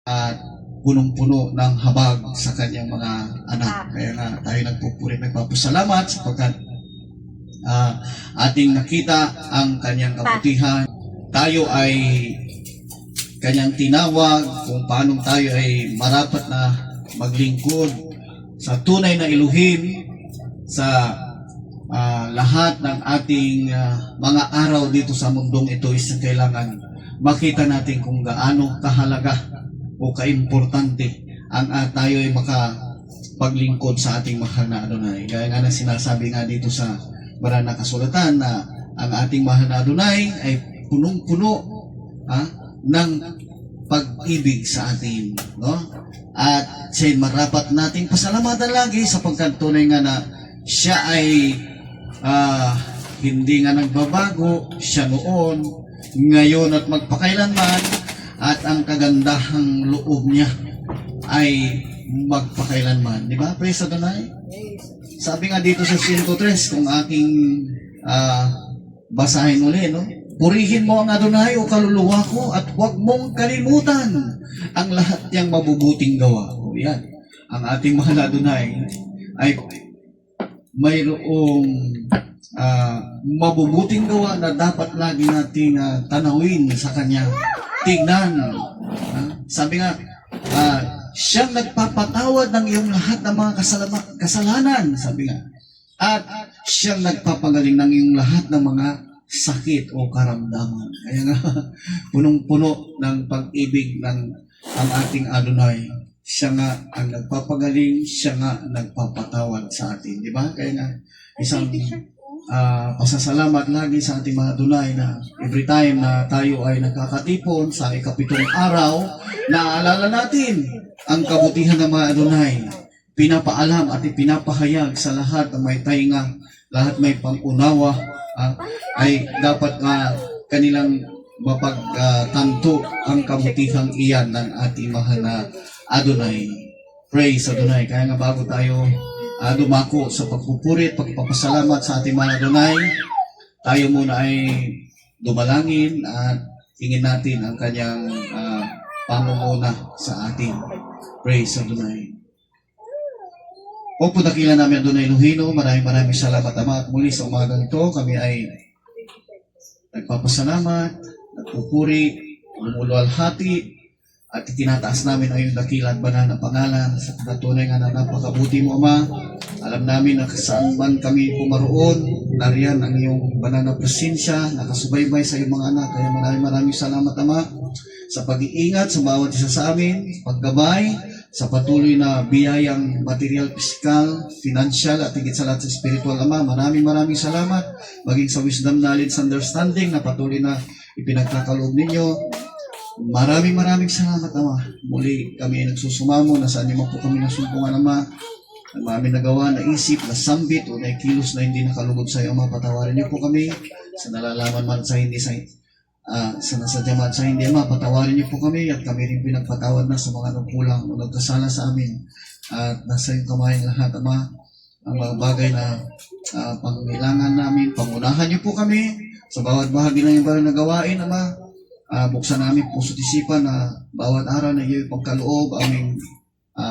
at punong-puno ng habag sa kanyang mga anak. Kaya nga tayo nagpupuri, nagpapasalamat sapagkat ating nakita ang kanyang kabutihan. Tayo ay kanyang tinawag kung paano tayo ay marapat na maglingkod sa tunay na Elohim sa lahat ng ating mga araw dito sa mundong ito. Is kailangan makita natin kung gaano kahalaga o kaimportante ang tayo ay makapaglingkod sa ating mahal na Adonai. Gaya nga na sinasabi nga dito sa banal na kasulatan na ang ating mahal na Adonai ay punong-puno ng pag-ibig sa atin, no? At siya marapat nating pasalamatan lagi sapagkat tunay nga na siya ay hindi nga nagbabago, siya noon, ngayon at magpakailanman, at ang kagandahang loob niya ay magpakailanman. Di ba? Praise Adonai. Sabi nga dito sa 103, kung aking basahin uli, no? Purihin mo ang Adonai o kaluluwa ko at huwag mong kalimutan ang lahat niyang mabubuting gawa. O yan, ang ating mahal na Adonai ay mayroong mabubuting gawa na dapat lagi nating tanawin sa Kanya. Tingnan. Sabi nga, siyang nagpapatawad ng iyong lahat ng mga kasalanan. Sabi nga. At siyang nagpapagaling ng iyong lahat ng mga sakit o karamdaman. Kaya nga, punong-puno ng pag-ibig ng ang ating Adonai. Siya nga ang nagpapagaling, siya nga nagpapatawad sa atin. Di ba? Kaya nga, isang pasasalamat lagi sa ating mga Adonai na every time na tayo ay nagkakatipon sa ikapitong araw, naaalala natin ang kabutihan ng mga Adonai. Pinapaalam at ipinapahayag sa lahat na may tainga, lahat may pangunawa, ay dapat kanilang mapagtanto ang kabutihang iyan ng ating mahal na Adonai. Praise Adonai. Kaya nga bago tayo dumako sa pagpupuri at pagpapasalamat sa ating mahal na Adonai, tayo muna ay dumalangin at tingin natin ang kanyang pamumuna sa atin. Praise Adonai. O pudakilan namin Adonai Elohino, maraming salamat Ama, at muli sa umagang ito kami ay nagpapasalamat, nagpupuri, lumuluwalhati, at itinataas namin ang iyong dakila at banal na pangalan sa pagkatunay nga na napakabuti mo Ama. Alam namin na saan man kami pumaroon, nariyan ang iyong banal na presensya, nakasubaybay sa iyong mga anak. Kaya maraming salamat Ama sa pag-iingat sa bawat isa sa amin, paggabay, sa patuloy na biyayang material, physical, financial, at higit sa lahat sa spiritual Ama. Maraming salamat, maging sa wisdom, knowledge, understanding na patuloy na ipinagkakaloob ninyo. Maraming salamat Ama. Muli kami nagsusumamo na saan niyo po kami nasumpungan Ama. Ang maraming nagawa, naisip, nasambit o naikilos na hindi nakalugod sa iyo Ama. Patawarin niyo po kami sa nalalaman man sa hindi sa nasadya man sa hindi Ama. Patawarin niyo po kami at kami rin pinagpatawad na sa mga nagkulang o nagkasala sa amin. At nasa iyong kamay lahat Ama, ang mga bagay na pangailangan namin. Pangunahan niyo po kami sa bawat bahagi ng iyong bagay na gawain Ama. Buksan namin puso't isipan na bawat araw na iyong pagkaloob aming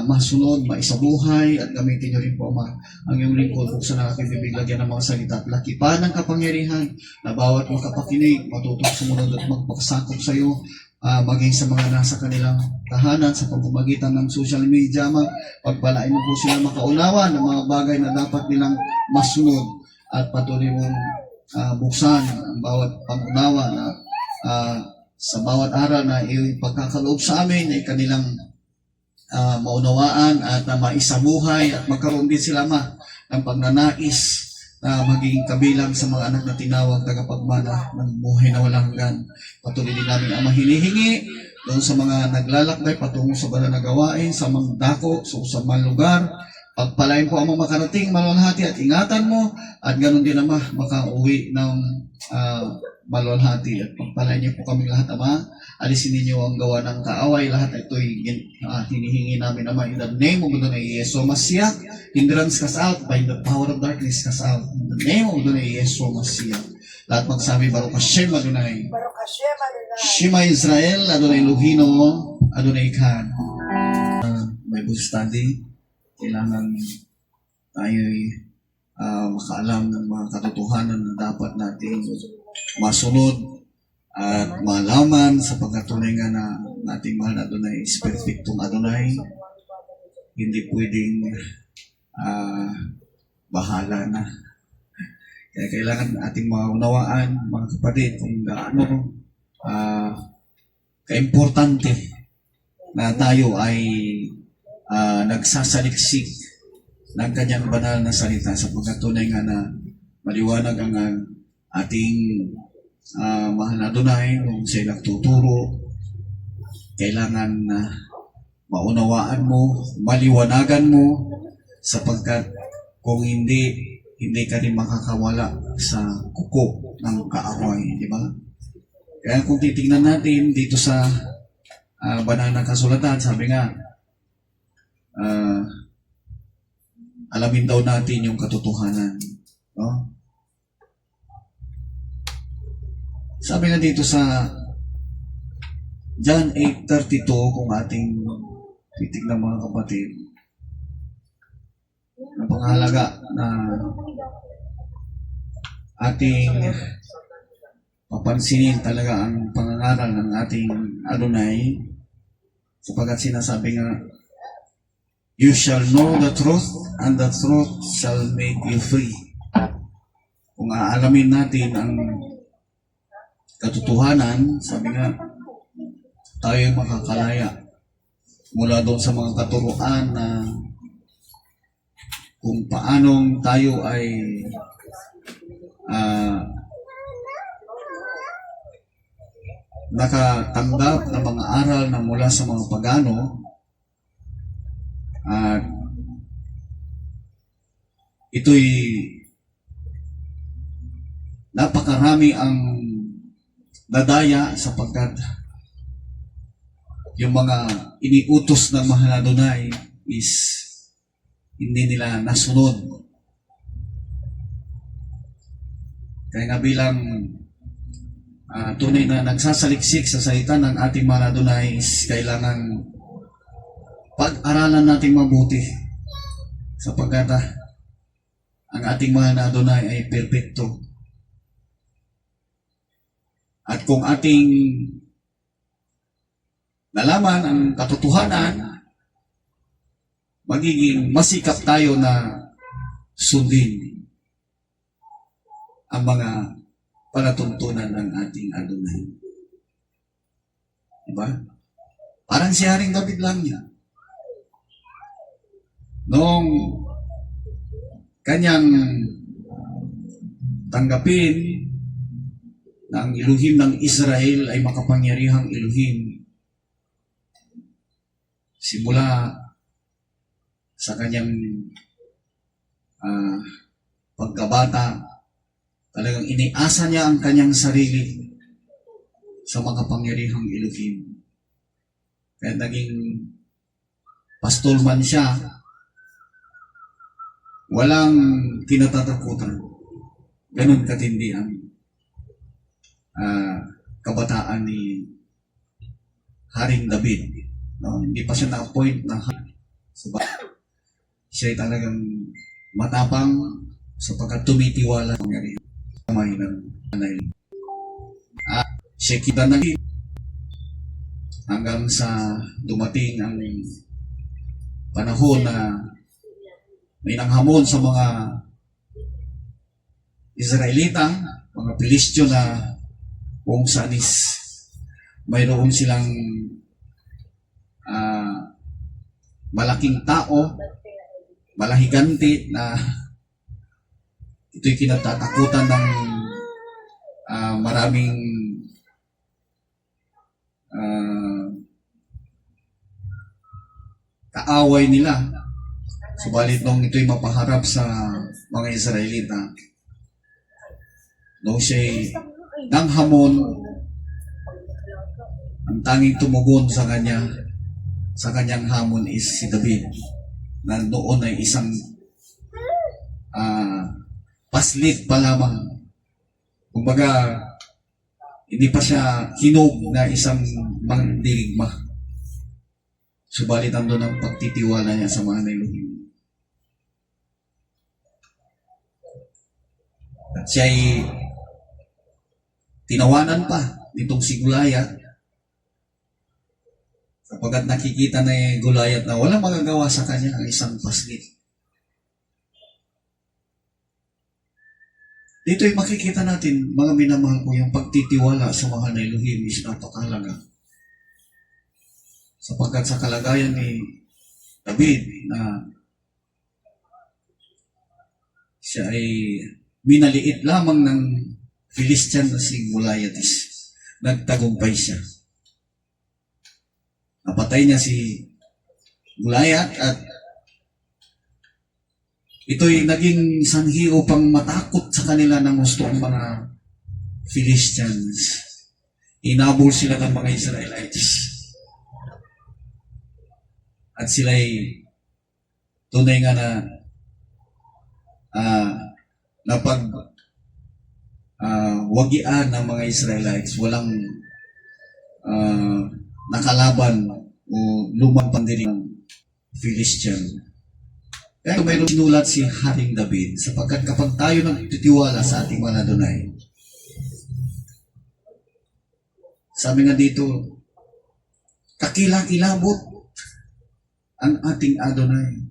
masunod, maisabuhay, at gamitin niyo rin po Ama ang iyong lingkod. Buksan na aking bibig, lagyan ng mga salita at lakipan ng kapangyarihan na bawat makapakinig, matutong sumunod at magpakasakop sa iyo, maging sa mga nasa kanilang tahanan sa pamamagitan ng social media Ama. Pagpalain mo po sila makaunawa ng mga bagay na dapat nilang masunod, at patuloy mong buksan ang bawat pangunawa na sa bawat araw na iyong pagkakaloob sa amin ay kanilang maunawaan at maisabuhay, at magkaroon din sila ng pagnanais na magiging kabilang sa mga anak na tinawag tagapagmana ng buhay na walang hanggan. Patuloy din namin ang hinihingi doon sa mga naglalakbay patungo sa banal na gawain, sa mga dako, sa mga lugar. Pagpalain po ang mga makarating maluwalhati at ingatan mo, at ganoon din Ama makauwi ng maluwalhati, at pagpalain niyo po kami lahat Ama. Alisin ninyo ang gawa ng kaaway. Lahat ito'y hinihingi namin Ama in the name of Adonai Yeshua Mashiach. Hindrance cast out, by the power of darkness cast out in the name of Adonai Yeshua Mashiach. Lahat magsabi Baruch Hashem Adonai, Baruch Hashem Adonai, Shema Israel, Adonai Elohino, Adonai Khan. Bible study, kailangan tayo'y makaalam ng mga katotohanan na dapat nating masunod at malaman sa pagkatunay nga na nating mahal na Adonai is perfectong Adonai. Hindi pwedeng bahala na. Kaya kailangan ating maunawaan, mga kapatid, kung gaano kaimportante na tayo ay nagsasaliksik ng kanyang banal na salita sapagkat tunay nga na maliwanag ang ating mahal na Adonai nung siya nagtuturo. Kailangan maunawaan mo, maliwanagan mo sapagkat kung hindi ka rin makakawala sa kuko ng kaaway, di ba? Kaya kung titingnan natin dito sa banal na kasulatan, sabi nga, alamin daw natin yung katotohanan. No? Sabi nga dito sa John 8:32, kung ating titignan mga kapatid, napakahalaga na ating papansinin talaga ang pangangaral ng ating Adonai sapagkat sinasabi nga, you shall know the truth and the truth shall make you free. Kung aalamin natin ang katotohanan, sabi nga, tayo makakalaya mula doon sa mga katuruan na kung paanong tayo ay nakatanggap ng mga aral na mula sa mga pagano at ito'y napakarami ang dadaya sapagkat yung mga iniutos ng mahal na Adonai is hindi nila nasunod. Kaya nga bilang tunay na nagsasaliksik sa salita ng ating mahal na Adonai is kailangan pag-aralan nating mabuti sapagkat ang ating mahal na Adonai ay perpekto. At kung ating nalaman ang katotohanan, magiging masikap tayo na sundin ang mga palatuntunan ng ating Adonai. Diba? Parang si Haring David lang niya. Noong kanyang tanggapin na ang Elohim ng Israel ay makapangyarihang Elohim, simula sa kanyang pagkabata, talagang iniasa niya ang kanyang sarili sa makapangyarihang Elohim. Kaya naging pastol man siya, walang kinatatakutan. Ganon katindi ang kabataan ni Haring David. No? Hindi pa siya na-appoint na siya ay talagang matapang sapagkat tumitiwala ng kamay ng nanay. Siya kita na hanggang sa dumating ang panahon na may nanghamon sa mga Israelita, mga Pilistyo na kung saan is mayroon silang malaking tao, malahiganti na ito'y kinatatakutan ng maraming kaaway nila. Subalit nung ito'y mapaharap sa mga Israelita, nung siya'y nanghamon, ang tanging tumugon sa kanyang hamon is si David, na noon ay isang paslit pa lamang. Kumbaga, hindi pa siya hinog na isang mandirigma. Subalit ando ng pagtitiwala niya sa mga Elohim. At siya'y tinawanan pa nitong si Goliath sapagkat nakikita na Goliath na walang magagawa sa kanya ang isang paslit. Dito'y makikita natin, mga minamahal ko, yung pagtitiwala sa mga Elohim is napakahalaga. Sapagkat sa kalagayan ni David na siya ay minaliit lamang ng Philistine na si Goliath, nagtagumpay siya. Napatay niya si Goliath at ito'y naging sanhi upang matakot sa kanila ng gusto ang mga Philistines. Inabol sila ng mga Israelites. At sila'y tunay nga na wagian ng mga Israelites. Walang nakalaban o lumang pandiri ng Philistine. Kaya mayroong sinulat si Haring David, sapagkat kapag tayo nagtitiwala sa ating mga Adonai, sabi nga dito, kakilakilabot ang ating Adonai.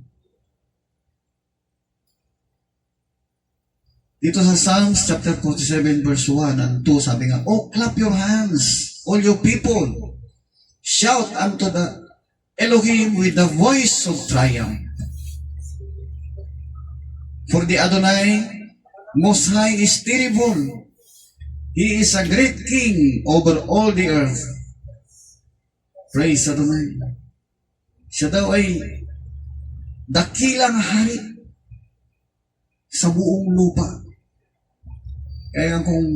Dito sa Psalms chapter 47 verse 1 and 2, sabi nga, "Oh, clap your hands, all you people. Shout unto the Elohim with the voice of triumph. For the Adonai Most High is terrible. He is a great king over all the earth." Praise Adonai. Siya daw ay dakilang hari sa buong lupa. Kaya kung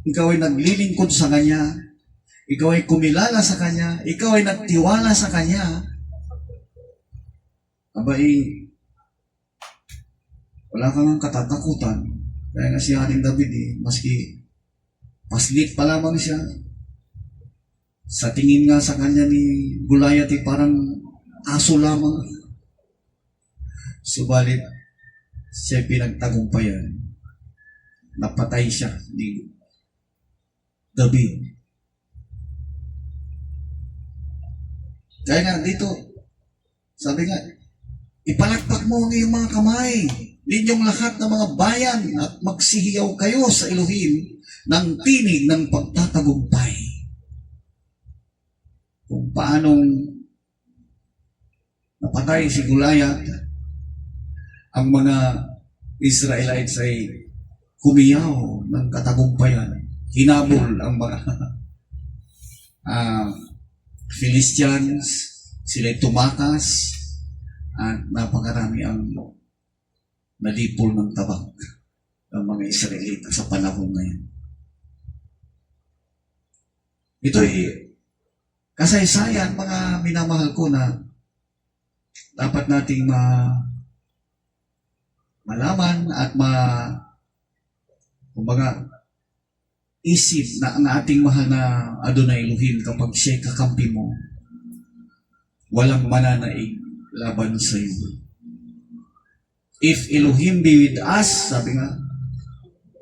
ikaw ay naglilingkod sa Kanya, ikaw ay kumilala sa Kanya, ikaw ay nagtiwala sa Kanya, abay, wala kang katatakutan. Kaya nga si Haring David, maski paslit pa lamang siya, sa tingin nga sa kanya ni Goliath, parang aso lamang. Subalit, siya pinagtagumpayan. Napatay siya ni David. Kaya nga dito, sabi nga, ipalakpak mo ang iyong mga kamay, ninyong lahat ng mga bayan, at magsihiyaw kayo sa Elohim ng tinig ng pagtatagumpay. Kung paanong napatay si Goliath, ang mga Israelites ay kumiyaw ng katagumpayan. Hinabol ang mga Philistines, sila'y tumakas, at napakarami ang nalipol ng tabak ng mga Israelita sa panahon na yan. Ito'y kasaysayan, mga minamahal ko, na dapat nating malaman at kumbaga, isip na ang ating mahal na Adonai Elohim, kapag siya'y kakampi mo, walang mananaig laban sa iyo. If Elohim be with us, sabi nga,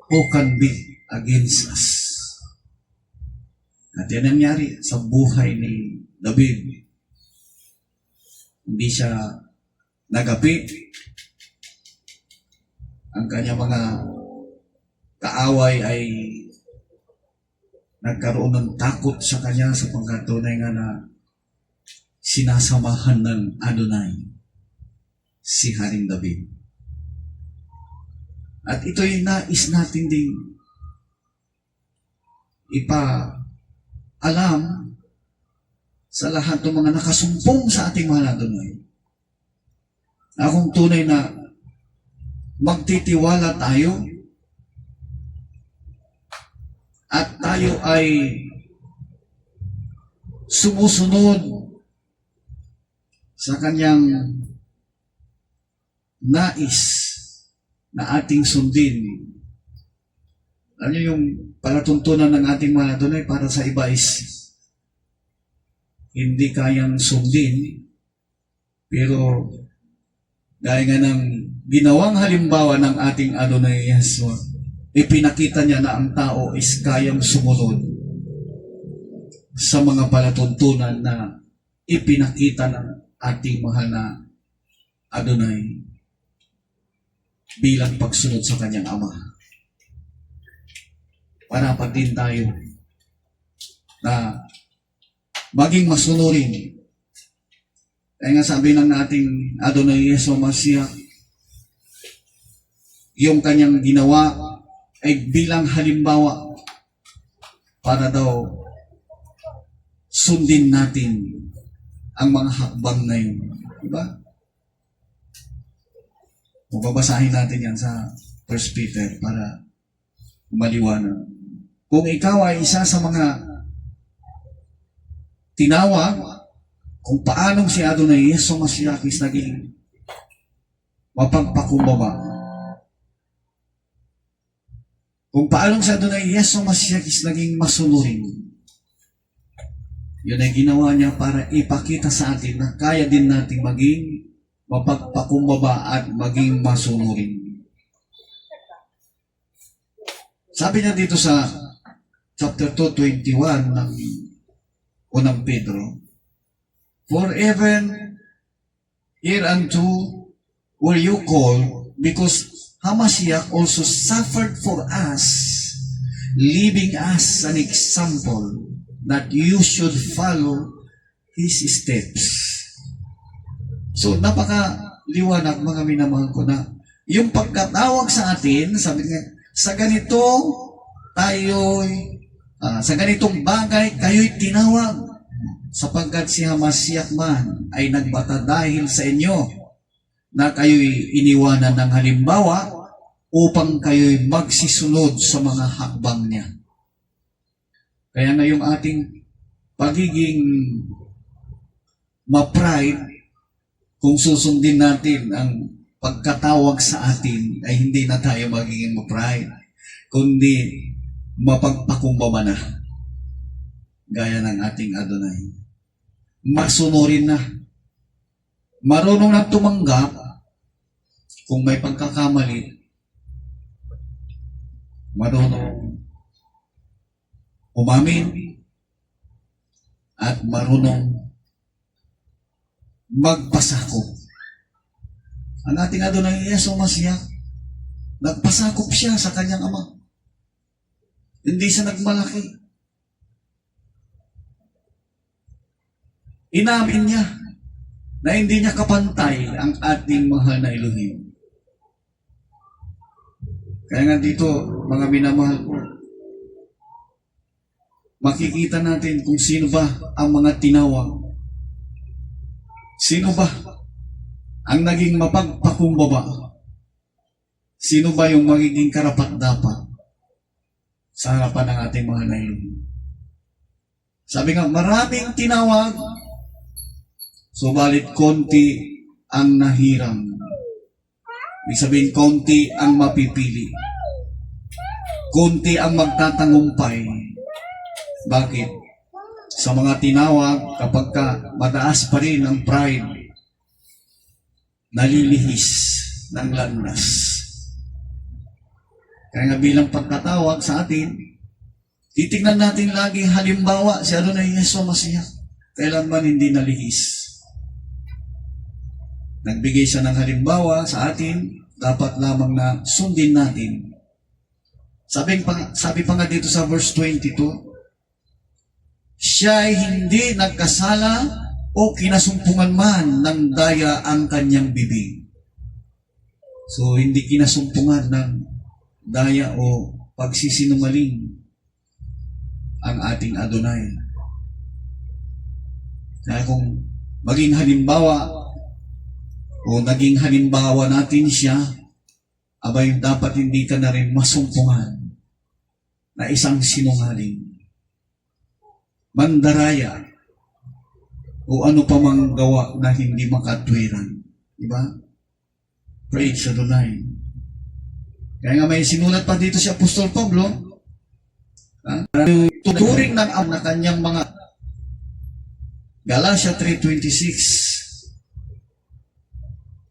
who can be against us? At yan nangyari sa buhay ni David. Hindi siya nagapi. Ang kanya mga kaaway ay nagkaroon ng takot sa kanya sa pagkatunay nga na sinasamahan ng Adonai si Haring David. At ito'y nais natin ding alam sa lahat ng mga nakasumpong sa ating mahal na Adonai. Kung tunay na magtitiwala tayo at tayo ay sumusunod sa kanyang nais na ating sundin. Alam niyo yung palatuntunan ng ating mga Adonai para sa iba is hindi kayang sundin Pero gaya nga ng ginawang halimbawa ng ating Adonai Yeshua, ipinakita niya na ang tao is kayang sumunod sa mga palatuntunan na ipinakita ng ating mahal na Adonai bilang pagsunod sa kanyang Ama. Parapat din tayo na maging masunurin. Kaya nga sabi ng ating Adonai Yeshua Mashiach, yung kanyang ginawa ay bilang halimbawa para daw sundin natin ang mga hakbang na yun. Diba? Babasahin natin yan sa 1 Peter para maliwanag. Kung ikaw ay isa sa mga tinawag, kung paanong si Adonai Yeshua Mashiach is naging mapagpakumbaba. Kung paanong si Adonai Yeshua Mashiach is naging masunurin. Yun ay ginawa niya para ipakita sa atin na kaya din natin maging mapagpakumbaba at maging masunurin. Sabi niya dito sa chapter 2:21 ng unang Pedro, for even hereunto will you call, because Hamashiach also suffered for us, leaving us an example that you should follow his steps. So, napaka-liwanag mga minamahal ko na yung pagkatawag sa atin, sabi nga, sa ganito tayo'y, sa ganitong bagay kayo'y tinawag, sapagkat si Hamashiach man ay nagbata dahil sa inyo na kayo'y iniwanan ng halimbawa upang kayo'y magsisunod sa mga hakbang niya. Kaya na yung ating pagiging ma-pride, kung susundin natin ang pagkatawag sa atin, ay hindi na tayo magiging ma-pride, kundi mapagpakumbaba na, gaya ng ating Adonai. Masunurin na. Marunong na tumanggap kung may pagkakamali. Marunong umamin at marunong magpasakop. Ang ating Adonai Yeshua Mashiach, nagpasakop siya sa kanyang Ama. Hindi siya nagmalaki. Inamin niya na hindi niya kapantay ang ating mahal na Elohim. Kaya nga dito, mga minamahal ko, makikita natin kung sino ba ang mga tinawag. Sino ba ang naging mapagpakumbaba? Sino ba yung magiging karapat-dapat sa harapan ng ating mahal na Elohim? Sabi nga, maraming tinawag, subalit konti ang nahiram. Ibig sabihin, konti ang mapipili. Konti ang magtatangumpay. Bakit? Sa mga tinawag, kapag ka mataas pa rin ang pride, nalilihis ng landas. Kaya nga bilang pagkatawag sa atin, titignan natin lagi halimbawa si Adonai Yeshua Mashiach. Kailanman hindi nalihis. Nagbigay siya ng halimbawa sa atin, dapat lamang na sundin natin. Sabi pa nga dito sa verse 22, siya ay hindi nagkasala o kinasumpungan man ng daya ang kanyang bibig. So, hindi kinasumpungan ng daya o pagsisinungaling ang ating Adonai. Kaya kung maging halimbawa o naging halimbawa natin siya, abay dapat hindi ka na rin masumpungan na isang sinungaling, mandaraya, o ano pa mang gawa na hindi makatwiran. Diba? Praise Adonai. Kaya nga may sinulat pa dito si Apostol Pablo, tuturing ng na kanyang mga Galatia 3:26,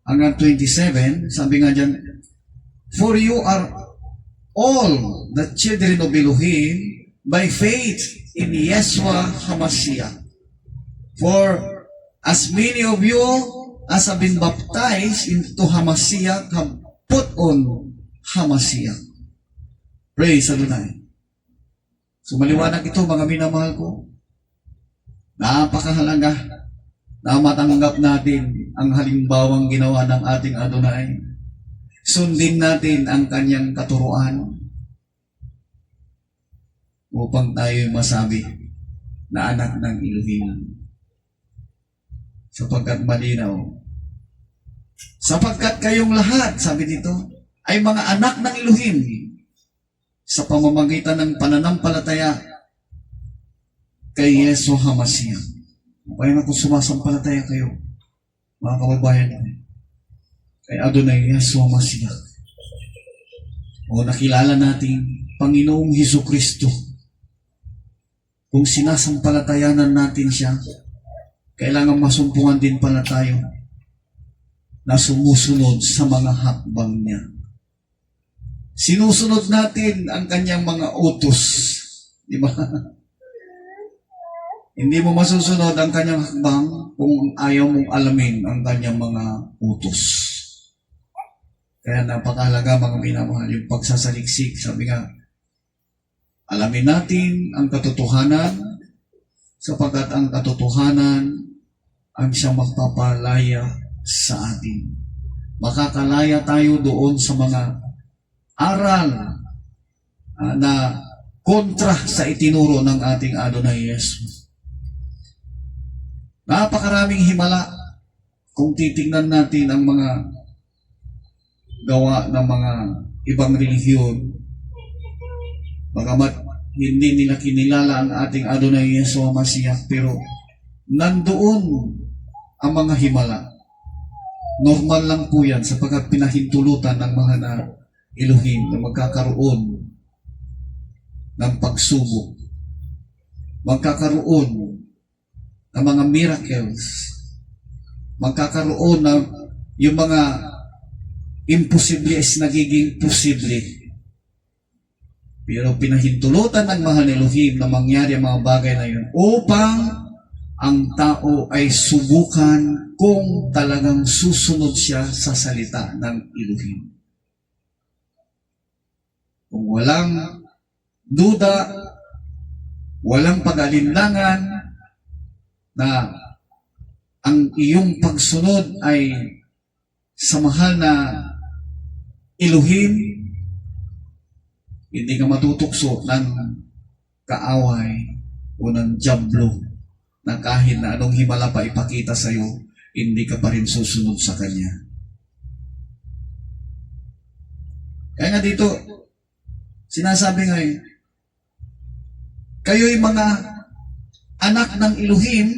hanggang 27, sabi nga dyan, for you are all the children of Elohim by faith in Yeshua HaMashiach. For as many of you as have been baptized into Hamashiach have put on Hamashiach. Praise Adonai. So maliwanag ito mga minamahal ko. Napakahalaga na matanggap natin ang halimbawang ginawa ng ating Adonai. Sundin natin ang kanyang katuruan upang tayo masabi na anak ng Elohim. Sapagkat malinaw. Sapagkat kayong lahat, sabi dito, ay mga anak ng Elohim sa pamamagitan ng pananampalataya kay Yeshua HaMashiach. Kaya na kung sumasampalataya kayo, mga kababayan, kay Adonai Yeshua HaMashiach, o nakilala natin Panginoong Hesukristo, kung sinasampalatayanan natin siya, kailangan masumpungan din pala tayo na sumusunod sa mga hakbang niya. Sinusunod natin ang kanyang mga utos. Di ba? Hindi mo masusunod ang kanyang hakbang kung ayaw mong alamin ang kanyang mga utos. Kaya napakahalaga mga minamahal yung pagsasaliksik. Sabi nga, alamin natin ang katotohanan sapagkat ang katotohanan ang siyang magpapalaya sa atin. Makakalaya tayo doon sa mga aral na kontra sa itinuro ng ating Adonai Jesus. Napakaraming himala kung titingnan natin ang mga gawa ng mga ibang relihiyon. Bagamat hindi nila kinilala ang ating Adonai Yeshua HaMashiach, pero nandoon ang mga himala. Normal lang po yan sapagkat pinahintulutan ng mga na Elohim na magkakaroon ng pagsubok. Magkakaroon ng mga miracles. Magkakaroon ng yung mga imposible is nagiging posible. Pero pinahintulutan ng mahal Elohim na mangyari ang mga bagay na yun upang ang tao ay subukan kung talagang susunod siya sa salita ng Elohim. Kung walang duda, walang pag-alinlangan na ang iyong pagsunod ay sa mahal na Elohim, hindi ka matutukso ng kaaway o ng diablo na kahit na anong himala pa ipakita sa iyo, hindi ka pa rin susunod sa Kanya. Kaya nga dito, sinasabi nga kayo'y mga anak ng Elohim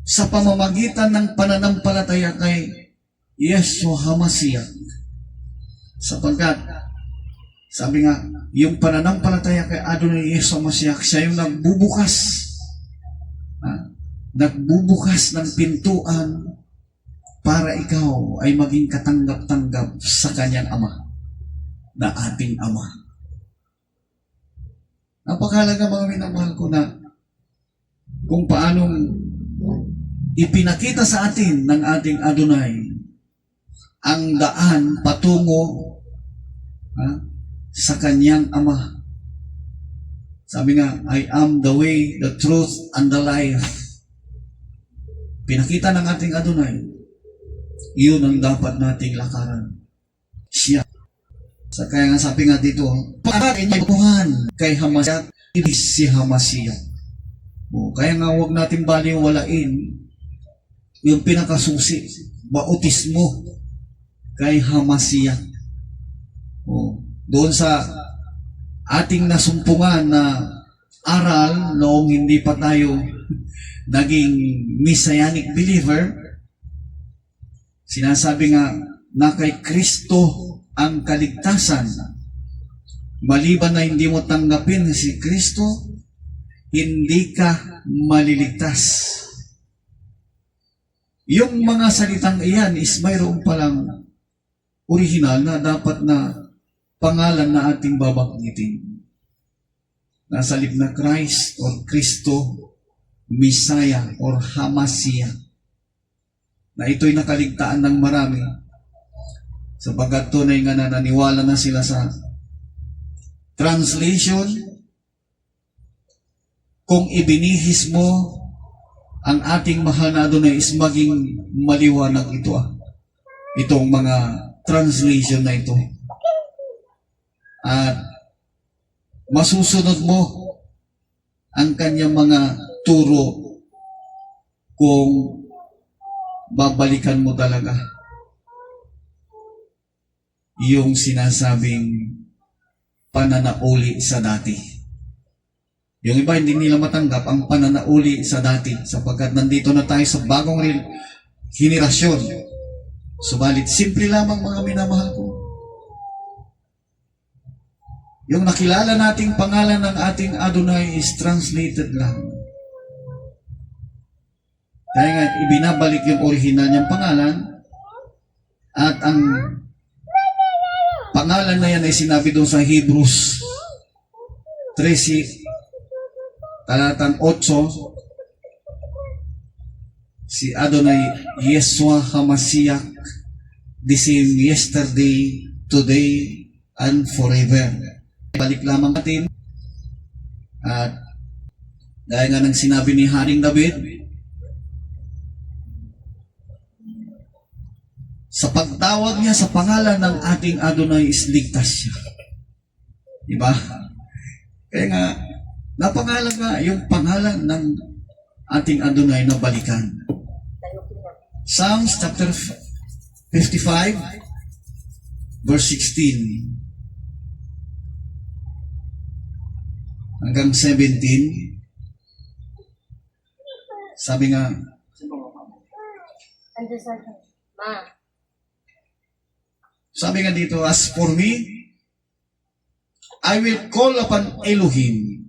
sa pamamagitan ng pananampalataya kay Yeshua HaMashiach. Sapagkat, sabi nga, yung pananampalataya kay Adonai Yeshua HaMashiach, siya yung nagbubukas. Nagbubukas ng pintuan para ikaw ay maging katanggap-tanggap sa kanyang Ama, na ating Ama. Napakahalaga mga minamahal ko na kung paanong ipinakita sa atin ng ating Adonai ang daan patungo sa kanyang Ama. Sabi nga, I am the way, the truth, and the life. Pinakita ng ating Adonai, yun ang dapat nating lakaran. Siya. Sa kaya nga sabi nga dito, pag-inyuhan kay Hamashiach, ibig si Hamashiach. Kaya nga huwag natin baliwalain yung pinakasusi, bautismo kay Hamashiach. Doon sa ating nasumpungan na aral noong hindi pa tayo naging messianic believer, sinasabi nga na kay Kristo ang kaligtasan. Maliban na hindi mo tanggapin si Kristo, hindi ka maliligtas. yung mga salitang iyan is mayroon palang original na dapat na pangalan na ating babanggitin. Nasa lib na Christ or Kristo, Messiah or Hamasiya. Na ito'y nakaligtaan ng marami sapagkat tunay nga na naniwala na sila sa translation. Kung ibinihis mo ang ating mahal na Adonai is maging maliwanag ito itong mga translation na ito. At masusunod mo ang kanyang mga turo kung babalikan mo talaga yung sinasabing pananauli sa dati. Yung iba hindi nila matanggap ang pananauli sa dati sapagkat nandito na tayo sa bagong henerasyon. Subalit, simple lamang mga minamahal ko. Yung nakilala nating pangalan ng ating Adonai is translated lang. Kaya nga, ibinabalik yung original niyang pangalan at ang pangalan na yan ay sinabi doon sa Hebrews 13, talatang 8, si Adonai Yeshua HaMashiach, the same yesterday, today, and forever. Balik lamang natin. At dahil nga nang sinabi ni Haring David, sa pagtawag niya sa pangalan ng ating Adonai is ligtas siya. Diba? Kaya nga, napangalan nga yung pangalan ng ating Adonai na balikan. Psalms chapter 55, verse 16 hanggang 17. Sabi nga, sabi nga dito, as for me, I will call upon Elohim,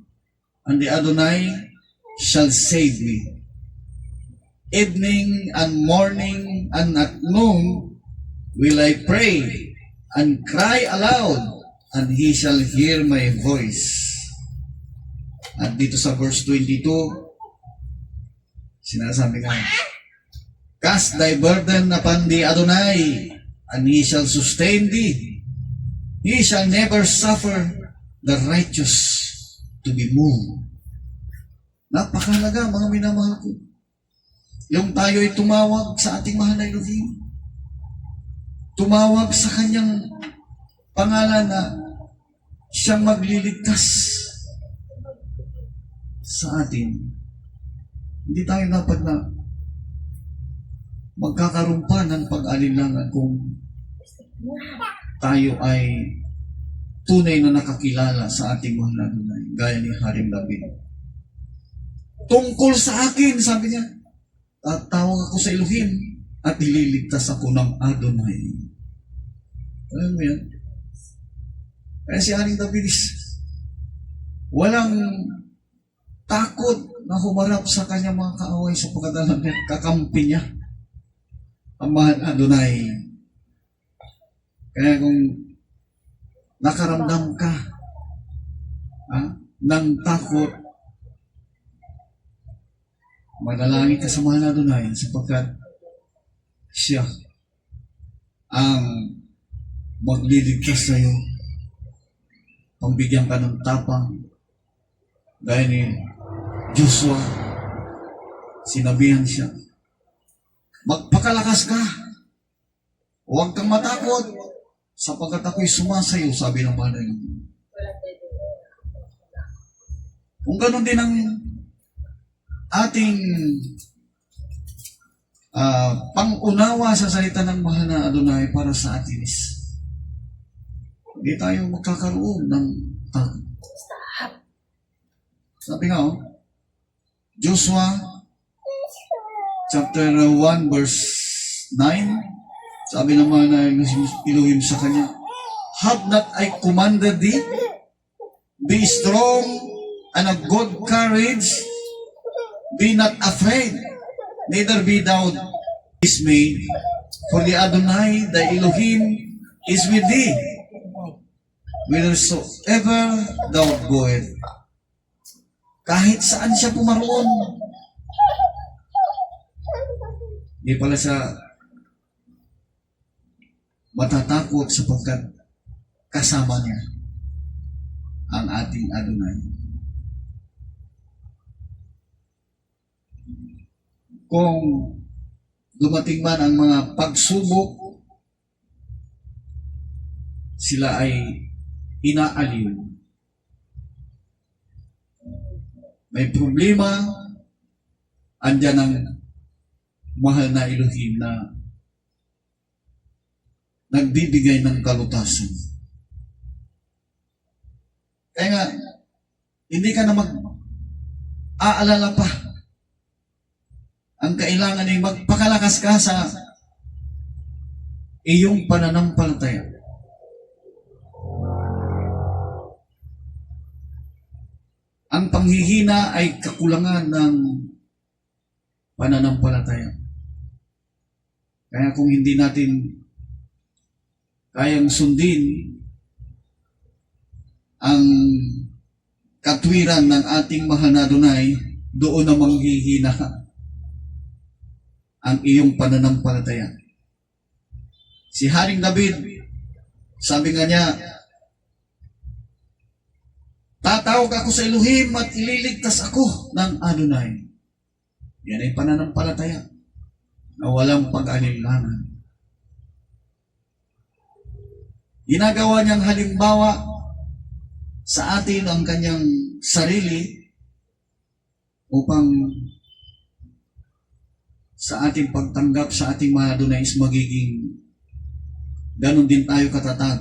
and the Adonai shall save me. Evening and morning and at noon will I pray and cry aloud, and he shall hear my voice. At dito sa verse 22, sinasabi nga, cast thy burden upon the Adonai, and he shall sustain thee. He shall never suffer the righteous to be moved. Napakalaga, mga minamahal ko. Yung tayo ay tumawag sa ating mahal na Elohim. Tumawag sa kanyang pangalan na siyang magliligtas sa atin. Hindi tayo dapat na magkakaroon pa ng pag-alinlangan kung tayo ay tunay na nakakilala sa ating mahal na Adonai, gaya ni Haring David. Tungkol sa akin, sabi niya, tatawag ako sa Elohim at ililigtas ako ng Adonai. Alam mo yan? Kaya si Haring David is walang takot na humarap sa kanyang mga kaaway sa pagkadalang niya, kakampi niya ang mahal Adonai. Kaya kung nakaramdam ka ng takot, manalangin ka sa mahal na Adonai sapagkat siya ang magliligtas sa iyo. Pagbigyan ka ng tapang gaya ni Joshua, sinabihan siya, magpakalakas ka, huwag kang matakot sapagkat ako'y sumasayo, sabi ng mahal na Elohim. Kung ganun din ang ating pangunawa sa salita ng mahal na Adonai para sa atin is hindi tayo magkakaroon ng takot. Sabi nga, Joshua chapter 1 verse 9, sabi naman na Elohim sa kanya, have not I commanded thee? Be strong and of good courage. Be not afraid, neither be thou is made, for the Adonai, the Elohim, is with thee, whithersoever thou goest. Kahit saan siya pumaroon, di pala siya matatakot sapagkat kasama niya ang ating Adonai. Kung dumating man ang mga pagsubok, sila ay inaaliw. May problema, andyan ang mahal na Elohim na nagbibigay ng kalutasan. Kaya nga, hindi ka na mag-aalala pa. Ang kailangan ay magpakalakas ka sa iyong pananampalataya. Ang panghihina ay kakulangan ng pananampalataya. Kaya kung hindi natin kayang sundin ang katwiran ng ating mahal na Adonai, doon na manghihina ang iyong pananampalataya. Si Haring David, sabi nga niya, tatawag ako sa Elohim at ililigtas ako ng Adonai. Yan ay pananampalataya na walang pag-alinlangan. Ginagawa niyang halimbawa sa atin ang kanyang sarili upang sa ating pagtanggap sa ating mga Adonai is magiging ganon din tayo katatag.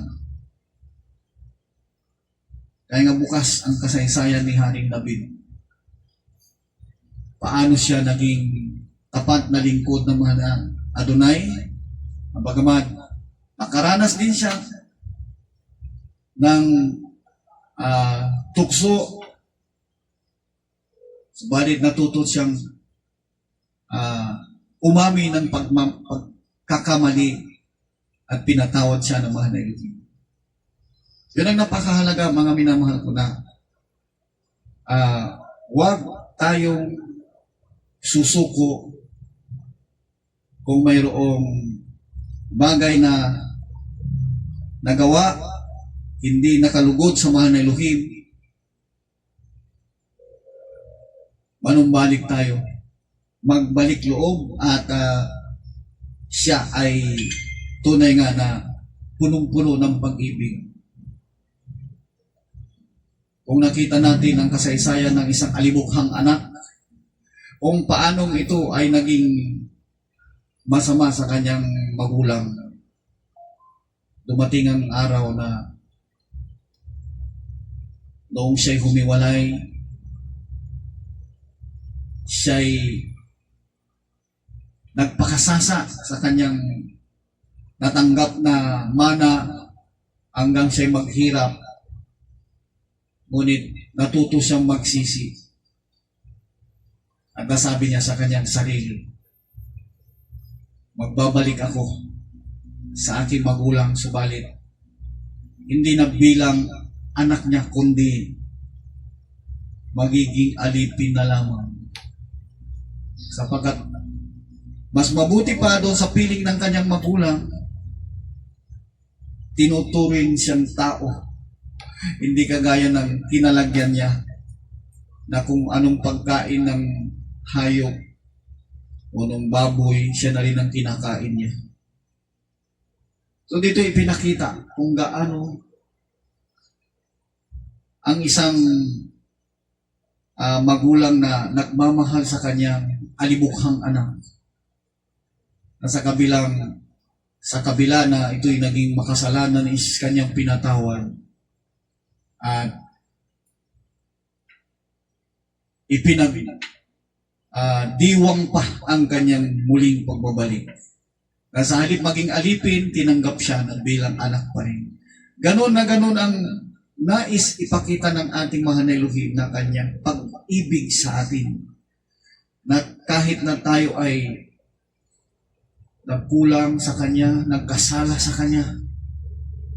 Kaya nga bukas ang kasaysayan ni Haring David. Paano siya naging tapat na lingkod ng mga Adonai? Bagamat nakaranas din siya ng tukso, subalit natuto siyang umami ng pagkakamali at pinatawad siya ng mga Elohim. Yun ang napakahalaga, mga minamahal ko na huwag tayong susuko kung mayroong bagay na nagawa, hindi nakalugod sa mahal na Elohim. Manumbalik tayo, magbalik loob at siya ay tunay nga na punong-puno ng pag-ibig. Kung nakita natin ang kasaysayan ng isang alimukhang anak, kung paanong ito ay naging masama sa kanyang magulang, dumating ang araw na noong siya'y humiwalay, siya'y nagpakasasa sa kanyang natanggap na mana hanggang siya'y maghirap. Ngunit natuto siyang magsisi. At nasabi niya sa kanyang sarili, magbabalik ako sa aking magulang, subalit hindi na bilang anak niya, kundi magiging alipin na lamang. Sapagkat mas mabuti pa doon sa piling ng kanyang magulang, tinuturing siyang tao. Hindi kagaya ng kinalagyan niya na kung anong pagkain ng hayop o ng baboy, siya na rin ang kinakain niya. So dito ipinakita kung gaano ang isang magulang na nagmamahal sa kanyang alimukhang anak. Na sa kabila na ito'y naging makasalanan is kanyang pinatawad. At diwang pa ang kanyang muling pagbabalik. Na sa halip maging alipin, tinanggap siya na bilang anak pa rin. Ganon na ganon ang nais ipakita ng ating mahal na Elohim na kanyang pag-ibig sa atin. Na kahit na tayo ay nagkulang sa Kanya, nagkasala sa Kanya.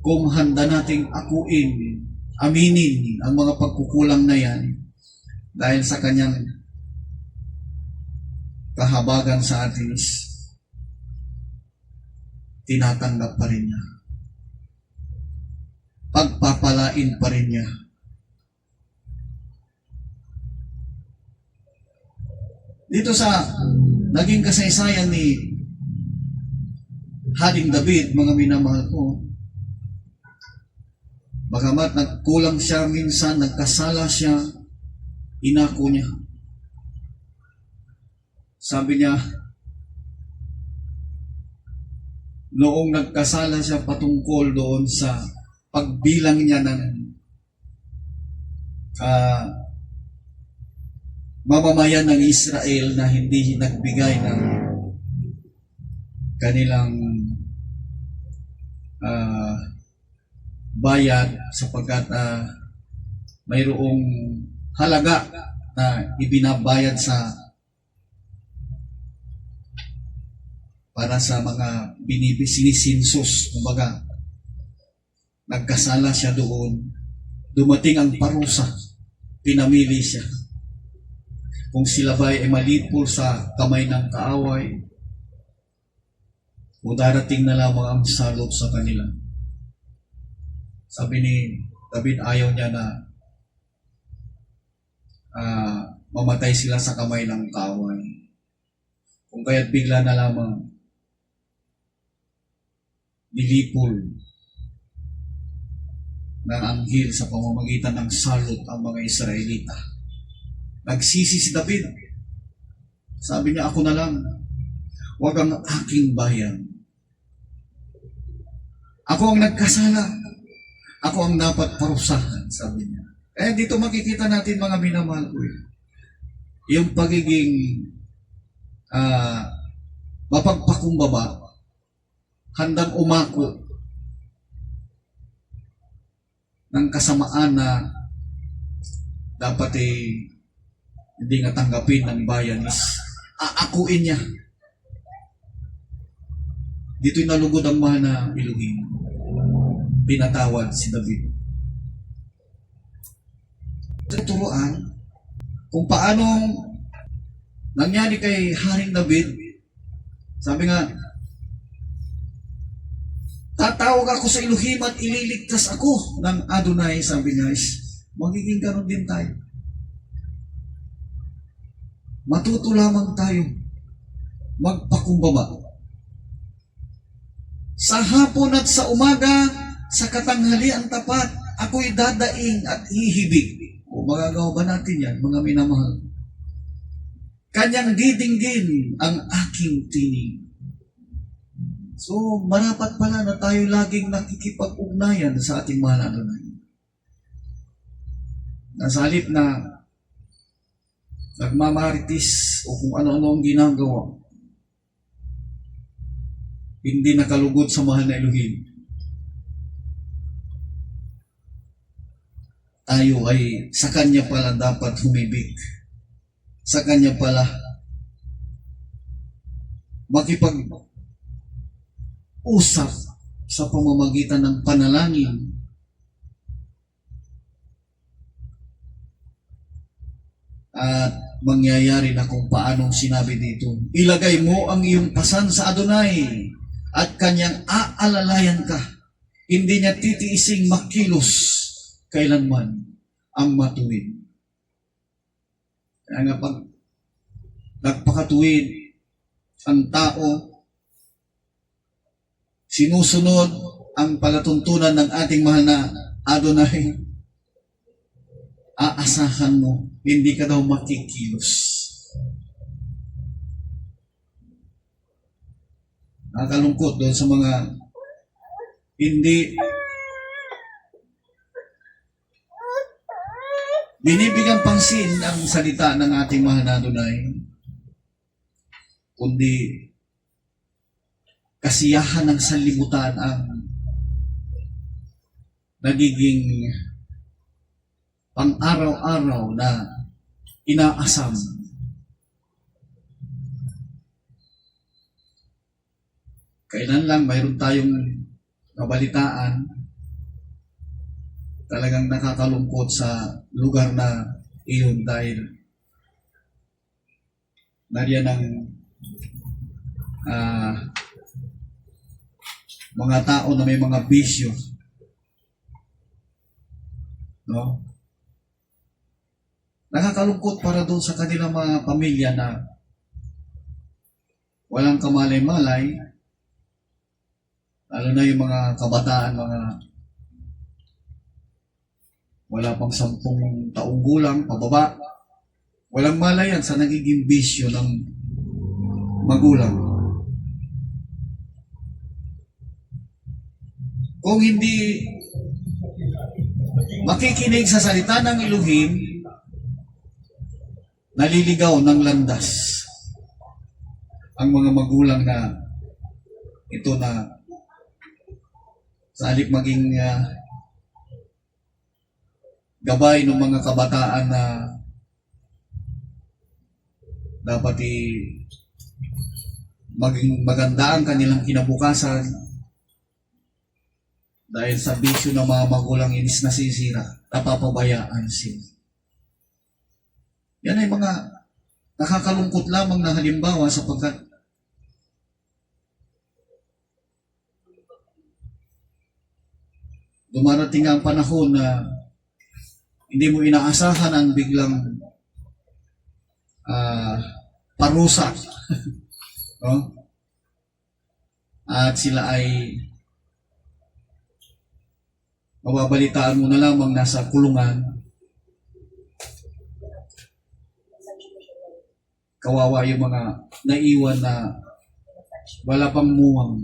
Kung handa nating akuin, aminin ang mga pagkukulang na yan dahil sa Kanyang kahabagan sa atin, tinatanggap pa rin niya. Pagpapalain pa rin niya. Dito sa naging kasaysayan ni Haring David, mga minamahal ko, bagamat nagkulang siya minsan, nagkasala siya, inako niya. Sabi niya, noong nagkasala siya patungkol doon sa pagbilang niya ng mamamayan ng Israel na hindi nagbigay ng kanilang bayad sapagkat mayroong halaga na ibinabayad para sa mga sinisinsos. Kumbaga, nagkasala siya doon, dumating ang parusa, pinamili siya. Kung sila ba ay malipol sa kamay ng kaaway, o darating na lamang ang salot sa kanila. Sabi ni David, ayaw niya na mamatay sila sa kamay ng kaaway. Kung kaya't bigla na lamang nilipol ng anghel sa pamamagitan ng salot ang mga Israelita. Nagsisi si David. Sabi niya, ako na lang. Huwag ang aking bayan. Ako ang nagkasala. Ako ang dapat parusahan, sabi niya. Dito makikita natin, mga minamahal ko, yung pagiging mapagpakumbaba, handang umako ng kasamaan na dapat hindi nga tanggapin ng bayan is aakuin niya. Dito'y nalugod ang mahal na Elohim. Pinatawad si David. Tuturuan kung paano nangyari kay Haring David. Sabi nga, tatawag ako sa Elohim at ililigtas ako ng Adonai. Sabi niya, magiging ganun din tayo. Matuto lamang tayo magpakumbaba. Sa hapon at sa umaga, sa katanghalian tapat, ako'y dadaing at hihibig. O magagawa ba natin yan, mga minamahal? Kanyang didinggin ang aking tinig. So, marapat pala na tayo laging nakikipag-ugnayan sa ating mahal na Adonai. Nasa halip na nagmamaritis o kung ano-ano ang ginagawa, hindi nakalugod sa mahal na Elohim, tayo ay sa Kanya pala dapat humibig. Sa Kanya pala makipag-usap sa pamamagitan ng panalangin. At mangyayari na kung paanong sinabi dito. Ilagay mo ang iyong pasan sa Adonai at Kanyang aalalayan ka. Hindi niya titiising makilos kailanman ang matuwid. Kaya nga pag nagpakatuwid ang tao, sinusunod ang palatuntunan ng ating mahal na Adonai, aasahan mo, hindi ka daw makikilos. Nakakalungkot doon sa mga hindi binibigyan pansin ang salita ng ating mahal na Adonai, kundi kasiyahan ng sanlibutan ang nagiging pang-araw-araw na inaasam. Kailan lang mayroon tayong nabalitaan, talagang nakakalungkot sa lugar na iyon dahil nariyan ng ah, mga tao na may mga bisyo, no? Nakakalungkot para doon sa kanilang mga pamilya na walang kamalay-malay, lalo na yung mga kabataan, mga wala pang 10 taong gulang, pababa, walang malayan sa nagiging bisyo ng magulang. Kung hindi makikinig sa salita ng Elohim, naliligaw ng landas ang mga magulang na ito na sa halip maging gabay ng mga kabataan na dapat maging maganda ang kanilang kinabukasan dahil sa bisyo ng mga magulang inis nasisira, napapabayaan sila. Yan ay mga nakakalungkot lamang na halimbawa sapagkat dumarating ang panahon na hindi mo inaasahan ang biglang parusa. No? At sila ay mababalitaan mo na lamang nasa kulungan. Kawawa yung mga naiwan na wala pang muwang.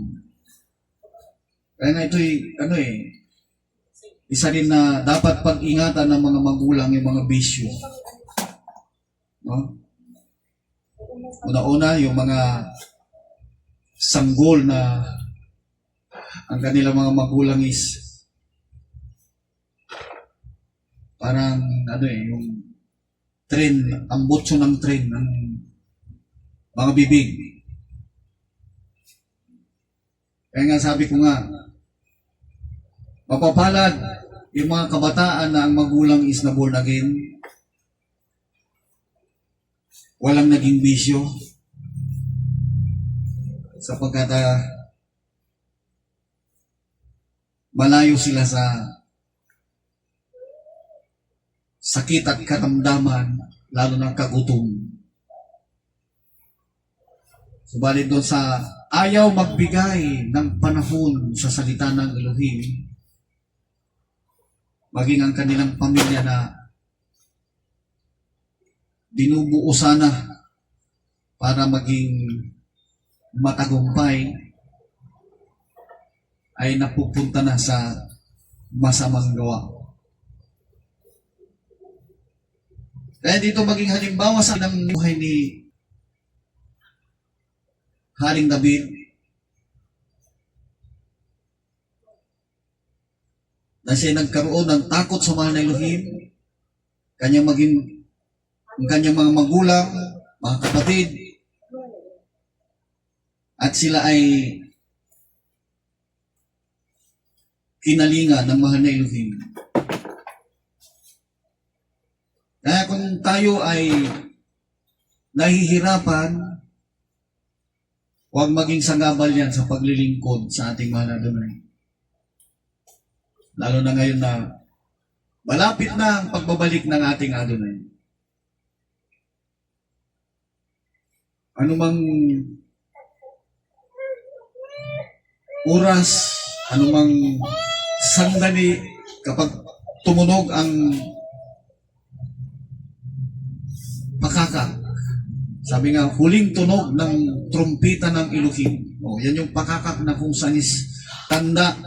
Kaya nga ito'y, isa rin na dapat pag-ingatan ng mga magulang yung mga bisyo. No? Una-una, yung mga sanggol na ang kanilang mga magulang is parang, yung tren, ang butso ng tren, ng mga bibig. Kaya nga sabi ko nga, mapapalad yung mga kabataan na ang magulang is na born again, walang naging bisyo, sapagkat malayo sila sa sakit at karamdaman, lalo ng kagutom. Subalit doon sa ayaw magbigay ng panahon sa salita ng Elohim, maging ang kanilang pamilya na dinubuo sana para maging matagumpay, ay napupunta na sa masamang gawa. Kaya dito maging halimbawa sa ng buhay ni Haring David, na siya nagkaroon ng takot sa mahal na Elohim, kanyang maging ang kanyang mga magulang, mga kapatid, at sila ay kinalinga ng mahal na Elohim. Kaya kung tayo ay nahihirapan, huwag maging sangabal yan sa paglilingkod sa ating mahal na Adonai. Lalo na ngayon na malapit na ang pagbabalik ng ating Adonai. Anumang oras, anumang sandali, kapag tumunog ang pakaka, sabi nga, huling tunog ng trumpita ng Elohim. Yan yung pakakak na kung saan is tanda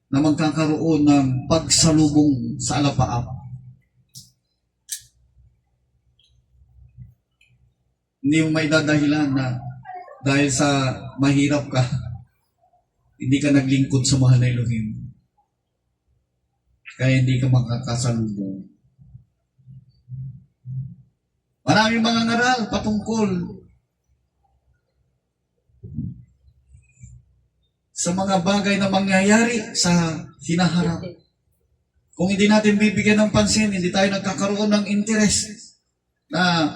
na magkakaroon ng pagsalubong sa alapaap. Hindi mo may dadahilan na dahil sa mahirap ka, hindi ka naglingkod sa mahal na Elohim. Kaya hindi ka makakasalubong. Maraming mga ngaral patungkol sa mga bagay na mangyayari sa hinaharap. Kung hindi natin bibigyan ng pansin, hindi tayo nagkakaroon ng interest na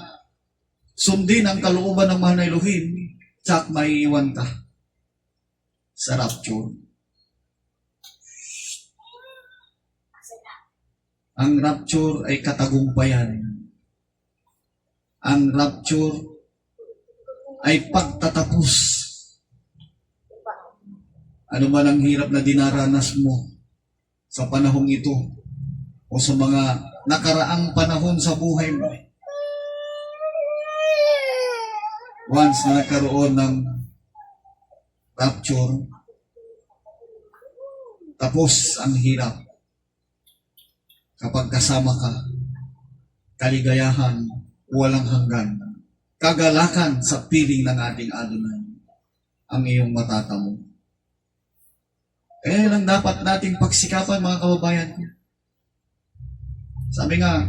sundin ang kalooban ng mahal na Elohim, tsak maiiwan ka sa rapture. Ang rapture ay katagumpayan. Ang rapture ay pagtatapos. Ano man ang hirap na dinaranas mo sa panahong ito o sa mga nakaraang panahon sa buhay mo. Once na nagkaroon ng rapture, tapos ang hirap. Kapag kasama ka, kaligayahan, walang hanggan, kagalakan sa piling ng ating Adonai, ang iyong matatamo. Kaya lang dapat nating pagsikapan, mga kababayan. Sabi nga,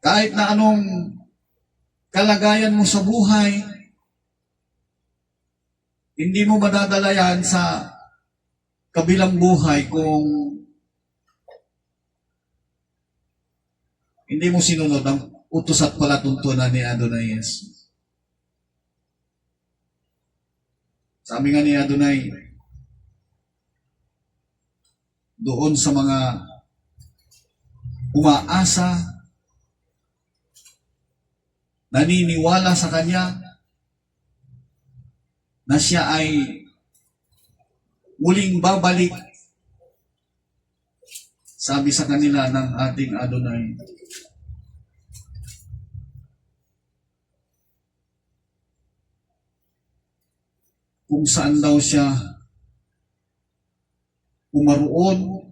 kahit na anong kalagayan mo sa buhay, hindi mo madadala yan sa kabilang buhay kung hindi mo sinunod ang utos at palatuntunan ni Adonai Jesus. Sabi nga ni Adonai, doon sa mga umaasa, naniniwala sa Kanya, na Siya ay muling babalik, sabi sa kanila ng ating Adonai, kung saan daw siya umaroon,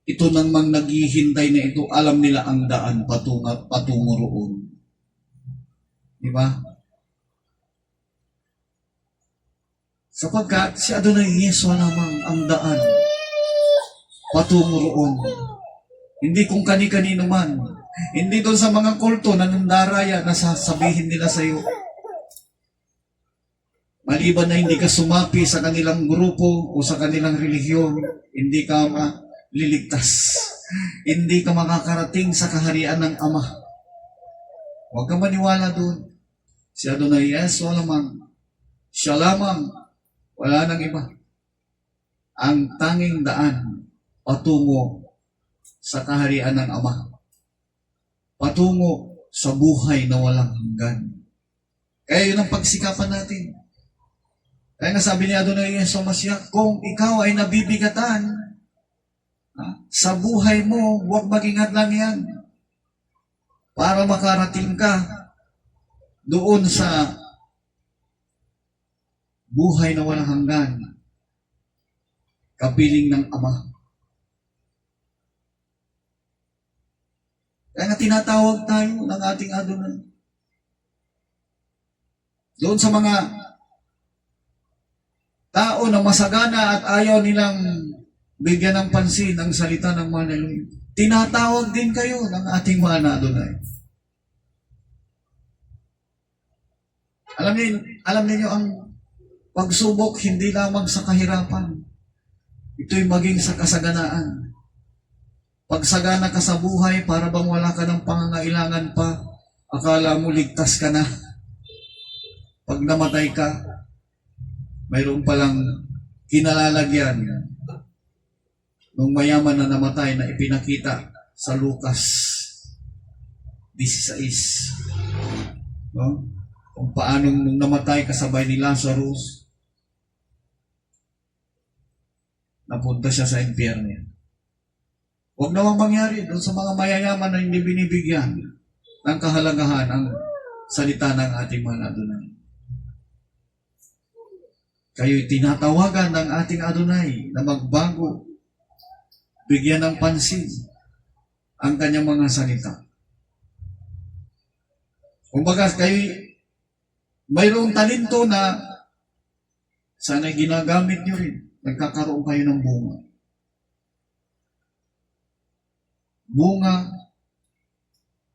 ito nang mang naghihintay na ito, alam nila ang daan patungo roon. Di ba? Sapagkat si Adonai Yesu lamang ang daan patungo roon. Hindi kung kani-kanino man. Hindi doon sa mga kulto na nandaraya na sasabihin nila sa iyo. Maliban na hindi ka sumapi sa kanilang grupo o sa kanilang relihiyon, hindi ka liligtas. Hindi ka makakarating sa kaharian ng Ama. Huwag ka maniwala doon. Si Adonai Yesu lamang. Siya lamang. Wala nang iba. Ang tanging daan patungo sa kaharian ng Ama. Patungo sa buhay na walang hanggan. Kaya yun ang pagsikapan natin. Kaya nga sabi ni Adonai Yesu Mashiach, kung ikaw ay nabibigatan sa buhay mo, huwag mag-ingat lang yan. Para makarating ka doon sa buhay na walang hanggan, kapiling ng Ama. Kaya nga tinatawag tayo ng ating Adonai. Doon sa mga tao na masagana at ayaw nilang bigyan ng pansin ang salita ng mahal na Elohim, tinatawag din kayo ng ating mahal na Adonai. Alam niyo ang pagsubok hindi lamang sa kahirapan. Ito'y maging sa kasaganaan. Pagsagana ka sa buhay, para bang wala ka ng pangangailangan pa, akala mo ligtas ka na. Pag namatay ka, mayroon palang kinalalagyan nung mayaman na namatay na ipinakita sa Lucas 16. No? Kung paano nung namatay kasabay ni Lazarus, napunta siya sa impyerno. Huwag nawang mangyari doon sa mga mayayaman na hindi binibigyan ng kahalagahan ang salita ng ating mahal Adonai. Kayo'y tinatawagan ng ating Adonai na magbago, bigyan ng pansin ang kanyang mga salita. Kumbaga, kayo'y mayroong talento na sana ginagamit nyo rin. Nagkakaroon kayo ng bunga. Bunga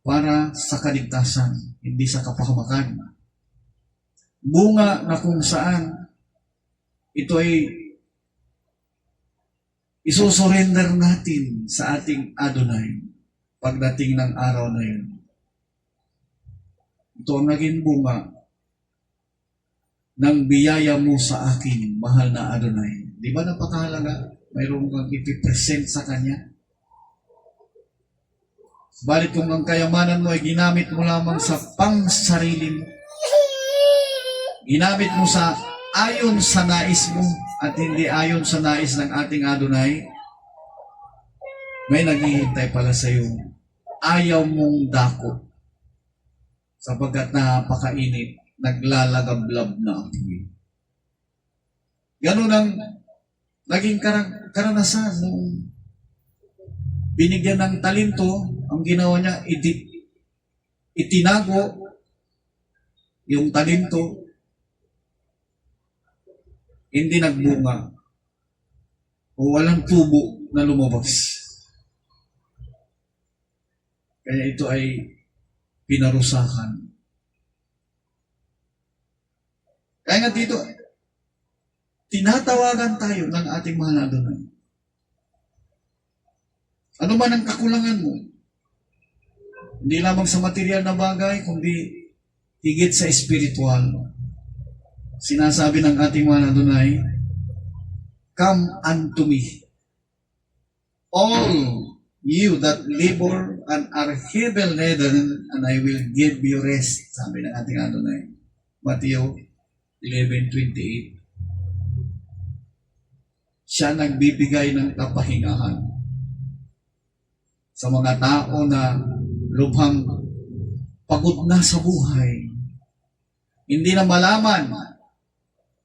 para sa kaligtasan, hindi sa kapahamakan. Bunga na kung saan ito ay isusurrender natin sa ating Adonai pagdating ng araw na yun. Ito ang naging bunga ng biyaya mo sa akin, mahal na Adonai. Di ba napakahalaga? Mayroon kang ipipresent sa Kanya. Balit kung ang kayamanan mo ay ginamit mo lamang sa pang-sarili mo, ginamit mo sa ayon sa nais mo at hindi ayon sa nais ng ating Adonai, may naghihintay pala sa iyo. Ayaw mong dako sapagkat napakainit, naglalagablab na apoy. Ganun ang naging karanasan nung binigyan ng talento. Ang ginawa niya, itinago yung talento, hindi nagbunga o walang tubo na lumabas. Kaya ito ay pinarusahan. Kaya nga dito, tinatawagan tayo ng ating mahal na Adonai. Ano man ang kakulangan mo, hindi lamang sa material na bagay, kundi higit sa espiritual. Sinasabi ng ating mahal na Adonai, "Come unto me, all you that labor and are heavy laden, and I will give you rest." Sabi ng ating Adonai. Matthew 11:28. Siya nagbibigay ng kapahingahan sa mga tao na lubhang pagod na sa buhay. Hindi na malaman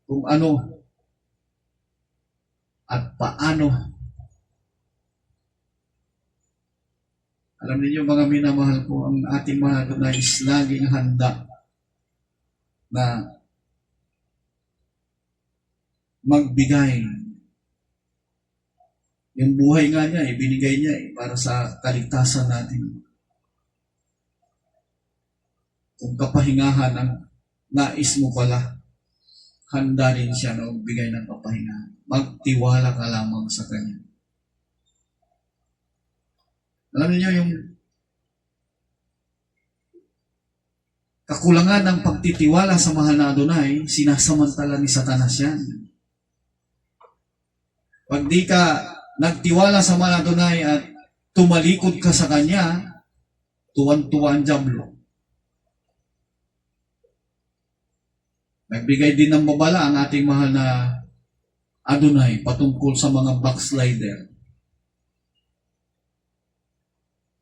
kung ano at paano. Alam niyo mga minamahal ko, ang ating mahal na is laging handa na magbigay. Yung buhay nga niya, ibinigay niya para sa kaligtasan natin. Kung kapahingahan ang nais mo pala, handa rin siya na magbigay ng kapahingahan. Magtiwala ka lamang sa Kanya. Alam niyo yung kakulangan ng pagtitiwala sa mahal na Adonai, sinasamantala ni Satanas yan. Pag di ka nagtiwala sa mahal na Adonai at tumalikod ka sa Kanya, tuwan-tuwa ang dyablo. Nagbigay din ng babala ang ating mahal na Adonai patungkol sa mga backslider.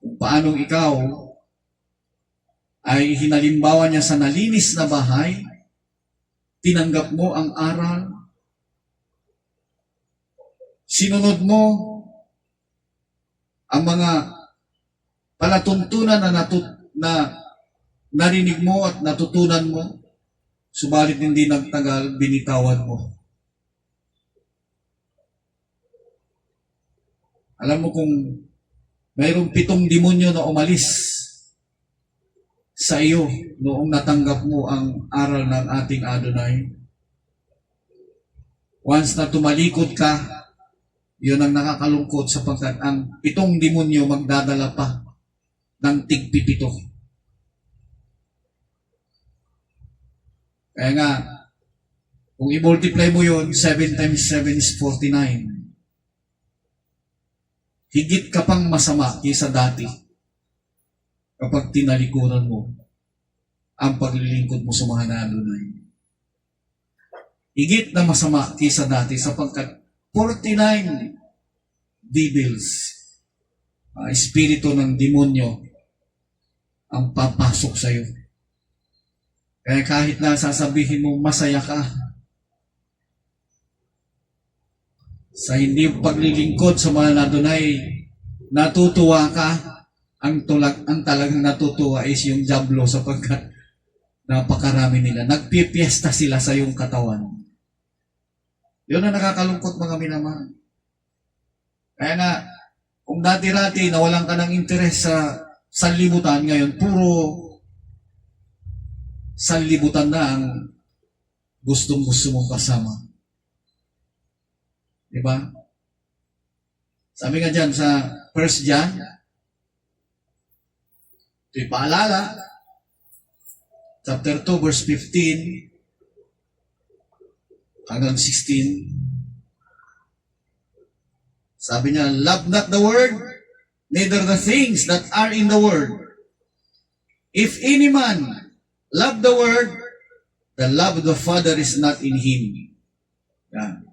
Kung paanong ikaw ay hinalimbawa niya sa nalinis na bahay, tinanggap mo ang aral, sinunod mo ang mga palatuntunan na narinig mo at natutunan mo, subalit hindi nagtagal, binitawan mo. Alam mo kung mayroong 7 demonyo na umalis sa iyo noong natanggap mo ang aral ng ating Adonai, once na tumalikod ka, yun ang nakakalungkot sapagkat ang 7 demonyo magdadala pa ng tig-7. Kaya nga, kung i-multiply mo yun, 7 times 7 is 49. Higit ka pang masama kaysa dati kapag tinalikuran mo ang paglilingkod mo sa mga Adonai. Higit na masama kaysa dati sapagkat 49 devils, espiritu ng demonyo ang papasok sa iyo. Kaya kahit na sasabihin mo masaya ka sa hindi paglilingkod sa mahal na Adonai, natutuwa ka, ang talagang natutuwa is yung dyablo sapagkat napakarami nila. Nagpipiesta sila sa iyong katawan. Yun ang nakakalungkot mga minamahal. Kaya nga, kung dati-rati nawalan ka ng interes sanlibutan ngayon, puro sanlibutan na ang gustong-gusto mong kasama. Diba? Sabi nga dyan sa 1 John, ito'y paalala, chapter 2, verse 15 hanggang 16. Sabi niya, love not the world, neither the things that are in the world. If any man love the world, the love of the Father is not in him. Yan.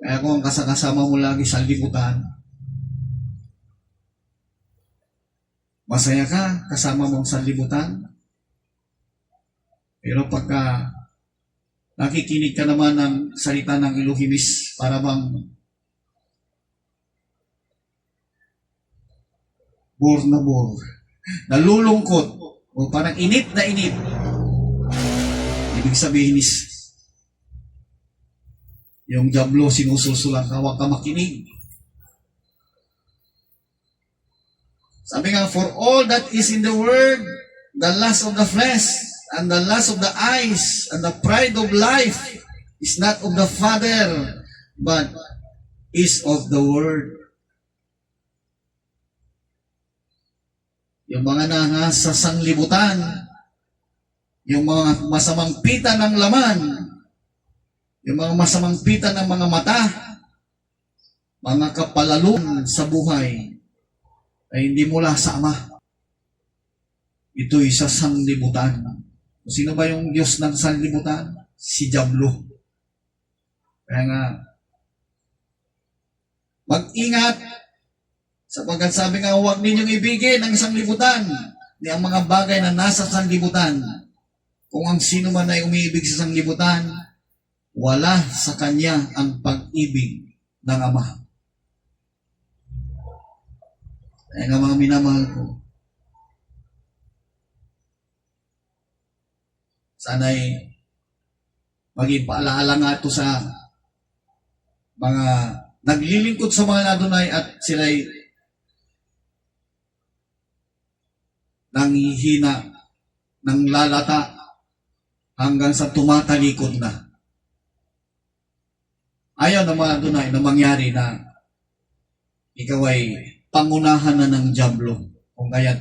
Kaya kung kasama mo lagi sa libutan, masaya ka kasama mong sa libutan. Pero pagka nakikinig ka naman ng salita ng Elohimis, para bang bore na bore, nalulungkot, o parang init na init. Ibig sabihin is, yung diablo sinususulan ka, huwag ka makinig. Sabi nga, for all that is in the world, the lust of the flesh, and the lust of the eyes, and the pride of life, is not of the Father, but is of the world. Yung mga nasa sanglibutan, yung mga masamang pita ng laman, yung mga masamang pita ng mga mata, mga kapalalun sa buhay, ay hindi mula sa Ama. Ito'y sa sanglibutan. Sino ba yung Diyos ng sanglibutan? Si Diablo. Kaya nga, mag-ingat, sapagkat sabi nga, huwag ninyong ibigin ang sanglibutan ni ang mga bagay na nasa sanglibutan. Kung ang sino man ay umiibig sa sanglibutan, wala sa kanya ang pag-ibig ng Ama. Kaya nga mga minamahal ko, sana'y maging paalaala nga ito sa mga naglilingkod sa mga Adonai at sila'y nanghihina, nang lalata hanggang sa tumatalikod na. Ayaw na mga Adonai na mangyari na ikaw ay pangunahan na ng diablo. Kung kaya't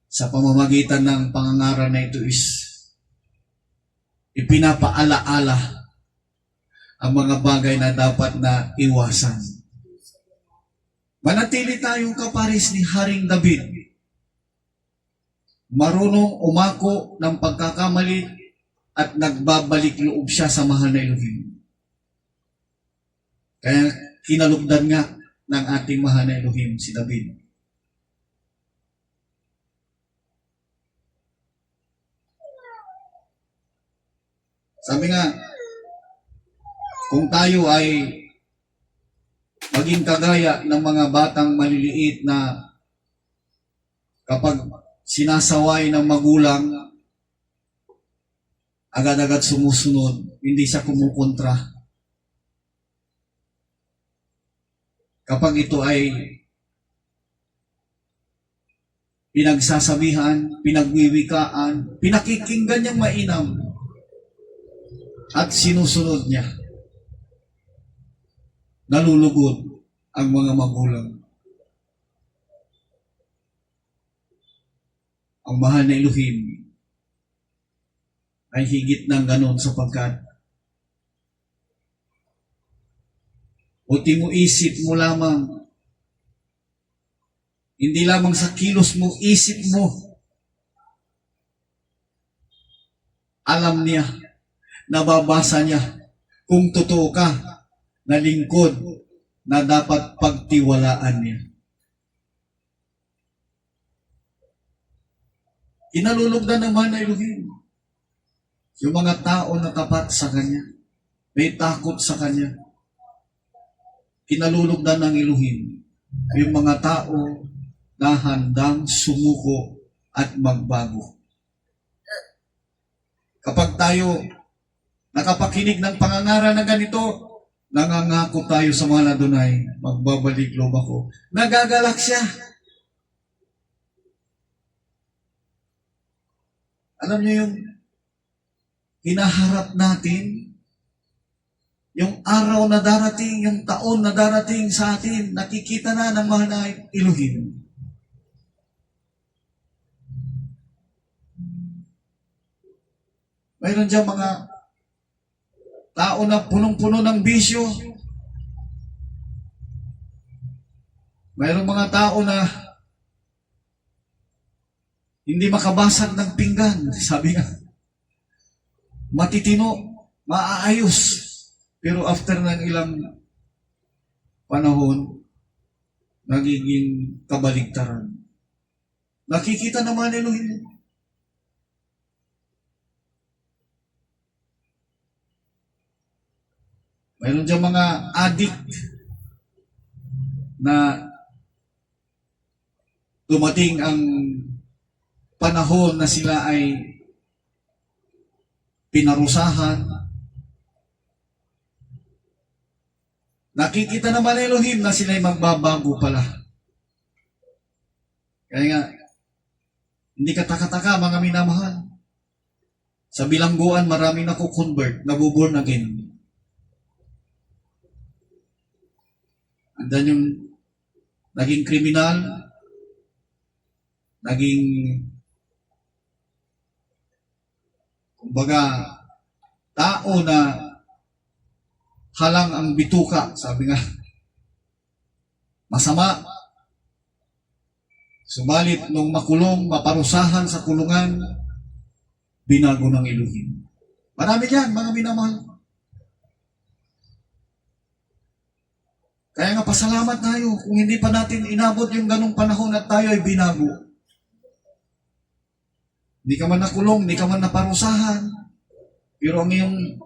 sa pamamagitan ng pangangaral na ito is ipinapaalaala ang mga bagay na dapat na iwasan. Manatili tayong kapares ni Haring David. Marunong umako ng pagkakamali at nagbabalik loob siya sa mahal na Elohim. Kaya kinalugdan nga ng ating mahal na Elohim si David. Sabi nga, kung tayo ay maging kagaya ng mga batang maliliit na kapag sinasaway ng magulang, agad-agad sumusunod, hindi siya kumukontra. Kapag ito ay pinagsasabihan, pinagwiwikaan, pinakikinggan niyang mainam, at sinusunod niya, nalulugod ang mga magulang. Ang mahal na Elohim ay higit ng ganon sapagkat buti mo isip mo lamang, hindi lamang sa kilos mo, isip mo, alam niya, nababasa niya kung totoo ka na lingkod na dapat pagtiwalaan niya. Kinalulugdan ng mahal na Elohim yung mga tao na tapat sa Kanya, may takot sa Kanya. Kinalulugdan ng Elohim yung mga tao na handang sumuko at magbago. Kapag tayo nakapakinig ng pangangaral na ganito, nangangako tayo sa mga Adonai, magbabalik loob ako. Nagagalak siya. Alam niyo yung hinaharap natin, yung araw na darating, yung taon na darating sa atin, nakikita na ng mahal na Elohim. Mayroon dyan mga tao na punong-puno ng bisyo. Mayroong mga tao na hindi makabasag ng pinggan. Sabi nga, matitino, maaayos. Pero after ng ilang panahon, nagiging kabaligtaran. Nakikita naman Elohim. Mayroon dyan mga addict na dumating ang panahon na sila ay pinarusahan. Nakikita naman Elohim na sila ay magbabago pala. Kaya nga, hindi kataka-taka mga minamahal. Sa bilangguan, maraming nakukonvert, nabuborn again. Andan yung naging kriminal, naging, kumbaga, tao na halang ang bituka, sabi nga, masama. Subalit nung makulong, maparusahan sa kulungan, binago ng Elohim. Marami yan, mga minamahal. Kaya nga pasalamat tayo kung hindi pa natin inabot yung ganong panahon at tayo ay binago. Hindi ka man nakulong, hindi ka man naparusahan. Pero ang iyong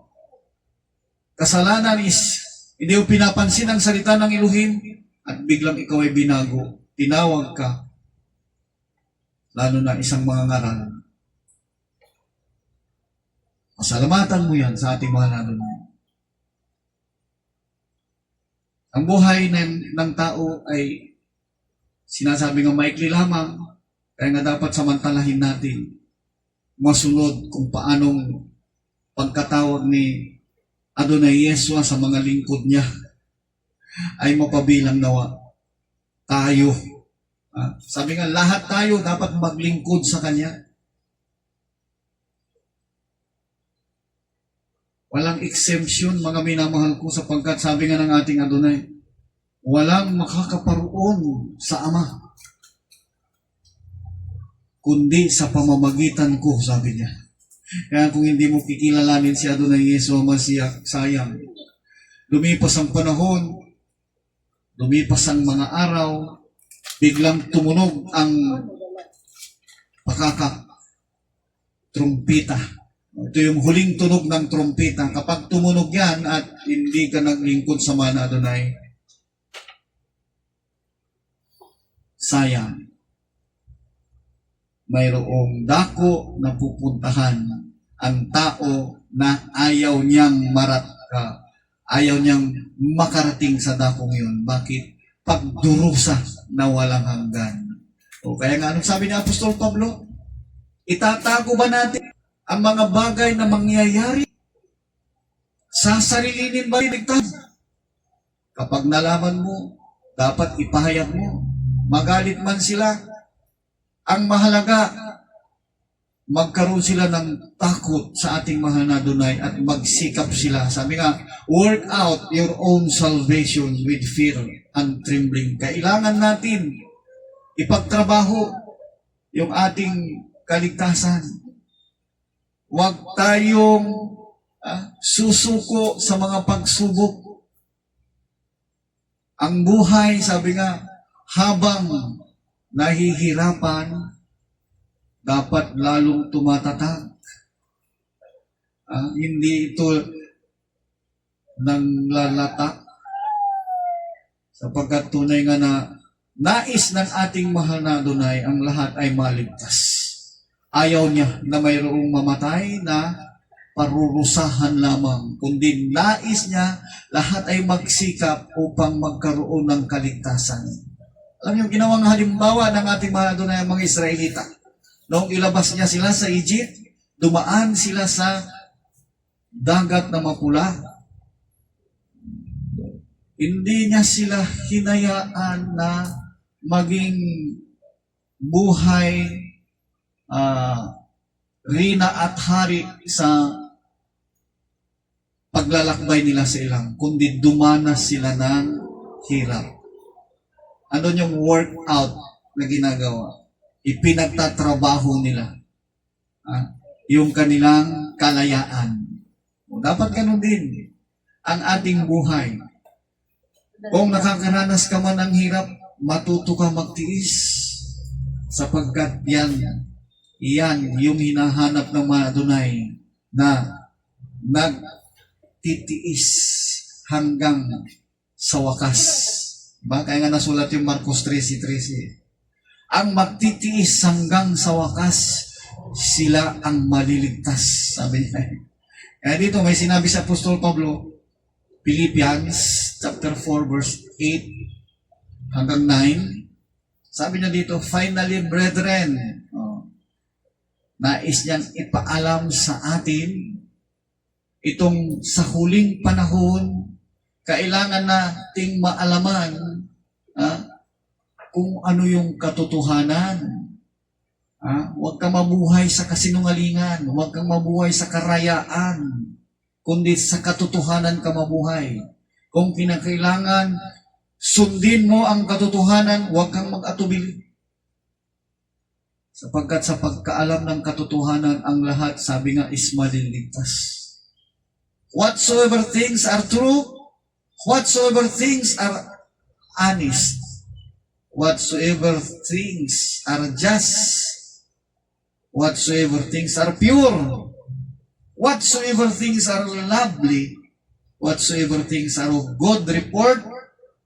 kasalanan is hindi mo pinapansin ang salita ng Elohim at biglang ikaw ay binago. Tinawag ka. Lalo na isang mga ngaral. Pasalamatan mo yan sa ating mga nanunod. Ang buhay ng tao ay sinasabi ng maikli lamang, kaya nga dapat samantalahin natin masunod kung paanong pagkatawag ni Adonai Yeshua sa mga lingkod niya ay mapabilang nawa tayo. Sabi nga, lahat tayo dapat maglingkod sa Kanya. Walang exemption, mga minamahal ko, sapagkat sabi nga ng ating Adonai, walang makakaparoon sa Ama, kundi sa pamamagitan ko, sabi niya. Kaya kung hindi mo kikilalanin si Adonai Yeshua Mashiach, sayang. Lumipas ang panahon, lumipas ang mga araw, biglang tumunog ang trumpita. Ito yung huling tunog ng trumpita. Kapag tumunog yan at hindi ka naglingkod sa mana Adonai, sayang. Mayroong dako na pupuntahan ang tao na ayaw niyang ayaw niyang makarating sa dakong yun. Bakit? Pagdurusa na walang hanggan. O kaya nga, anong sabi ni Apostol Pablo? Itatago ba natin ang mga bagay na mangyayari? Sasarilinin ba iligtas? Kapag nalaman mo, dapat ipahayag mo. Magalit man sila, ang mahalaga, magkaroon sila ng takot sa ating mahal na Adonai at magsikap sila. Sabi nga, work out your own salvation with fear and trembling. Kailangan natin ipagtrabaho yung ating kaligtasan. Huwag tayong susuko sa mga pagsubok. Ang buhay, sabi nga, habang nahihirapan, dapat lalong tumatatag. Hindi ito nang lalata. Sapagkat tunay nga na nais ng ating mahal na Adonai ang lahat ay maligtas. Ayaw niya na mayroong mamatay na parurusahan lamang, kundi nais niya lahat ay magsikap upang magkaroon ng kaligtasan. Alam niyo, ginawang halimbawa ng ating mahal na Adonai ang mga Israelita. Noong ilabas niya sila sa Egypt, dumaan sila sa dagat na mapula. Hindi niya sila hinayaan na maging buhay rina at hari sa paglalakbay nila sa ilang, kundi dumanas sila ng hirap. Ano yung workout na ginagawa? Ipinagtatrabaho nila yung kanilang kalayaan. O, dapat ganun din ang ating buhay. Kung nakakaranas ka man ng hirap, matuto ka magtiis sapagkat yan yung hinahanap ng mga Adonai na nagtitiis hanggang sa wakas. Diba? Kaya nga nasulat yung Marcos 13:13. Ang magtitiis hanggang sa wakas, sila ang maliligtas. Sabi niya. Kaya dito may sinabi sa Apostol Pablo, Philippians chapter 4 verse 8 hanggang 9. Sabi niya dito, finally brethren, nais niyang ipaalam sa atin itong sa huling panahon, kailangan nating maalaman kung ano yung katotohanan. Huwag kang mabuhay sa kasinungalingan, huwag kang mabuhay sa karayaan, kundi sa katotohanan ka mabuhay. Kung kinakailangan, sundin mo ang katotohanan, huwag kang mag-atubili. Sapagkat sa pagkaalam ng katotohanan, ang lahat, sabi nga, is maliligtas. Whatsoever things are true, whatsoever things are honest, whatsoever things are just, whatsoever things are pure, whatsoever things are lovely, whatsoever things are of good report,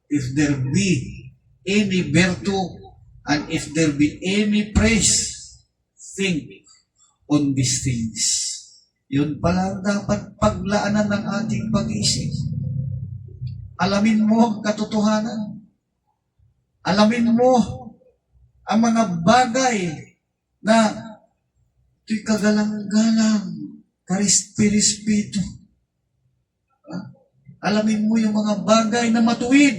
if there be any virtue, and if there be any praise, think on these things. Yun pala dapat paglaanan ng ating pag-iisip. Alamin mo ang katotohanan. Alamin mo ang mga bagay na ito'y kagalang-galang, karispirispito. Alamin mo yung mga bagay na matuwid.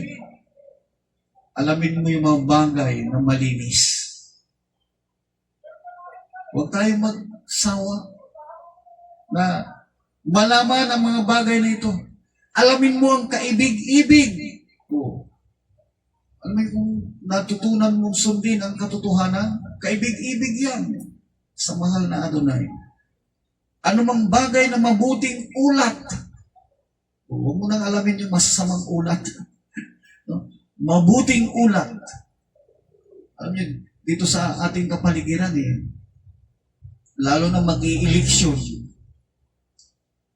Alamin mo yung mga bagay na malinis. Huwag tayong magsawa na malaman ang mga bagay na ito. Alamin mo ang kaibig-ibig. Alam mo kung natutunan mong sundin ang katotohanan, kaibig-ibig yan sa mahal na Adonai. Ano mang bagay na mabuting ulat, huwag mo nang alamin yung masasamang ulat. No? Mabuting ulat. Alam niyo, dito sa ating kapaligiran lalo na mag-i-eleksyon,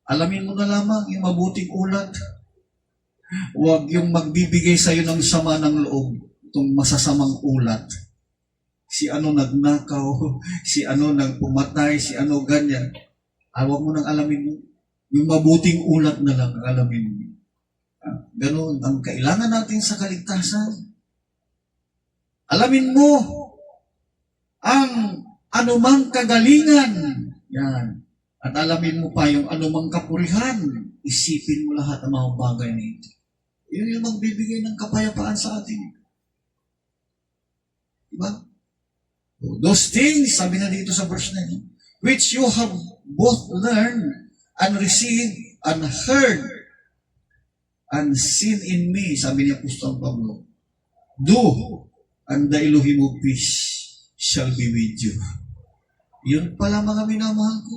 alamin mo na lamang yung mabuting ulat. Huwag yung magbibigay sa'yo ng sama ng loob, itong masasamang ulat. Si ano nagnakaw, si ano nagpumatay, si ano ganyan. Huwag mo nang alamin mo. Yung mabuting ulat na lang ang alamin mo. Ganon ang kailangan natin sa kaligtasan. Alamin mo ang anumang kagalingan. Yan. At alamin mo pa yung anumang kapurihan. Isipin mo lahat ang mga bagay na ito. Yun yung magbibigay ng kapayapaan sa atin. Diba? Those things, sabi na dito sa verse 9, which you have both learned and received and heard and seen in me, sabi ni Apostol Pablo, do, and the Elohim of peace shall be with you. Yun pala mga minamahal ko.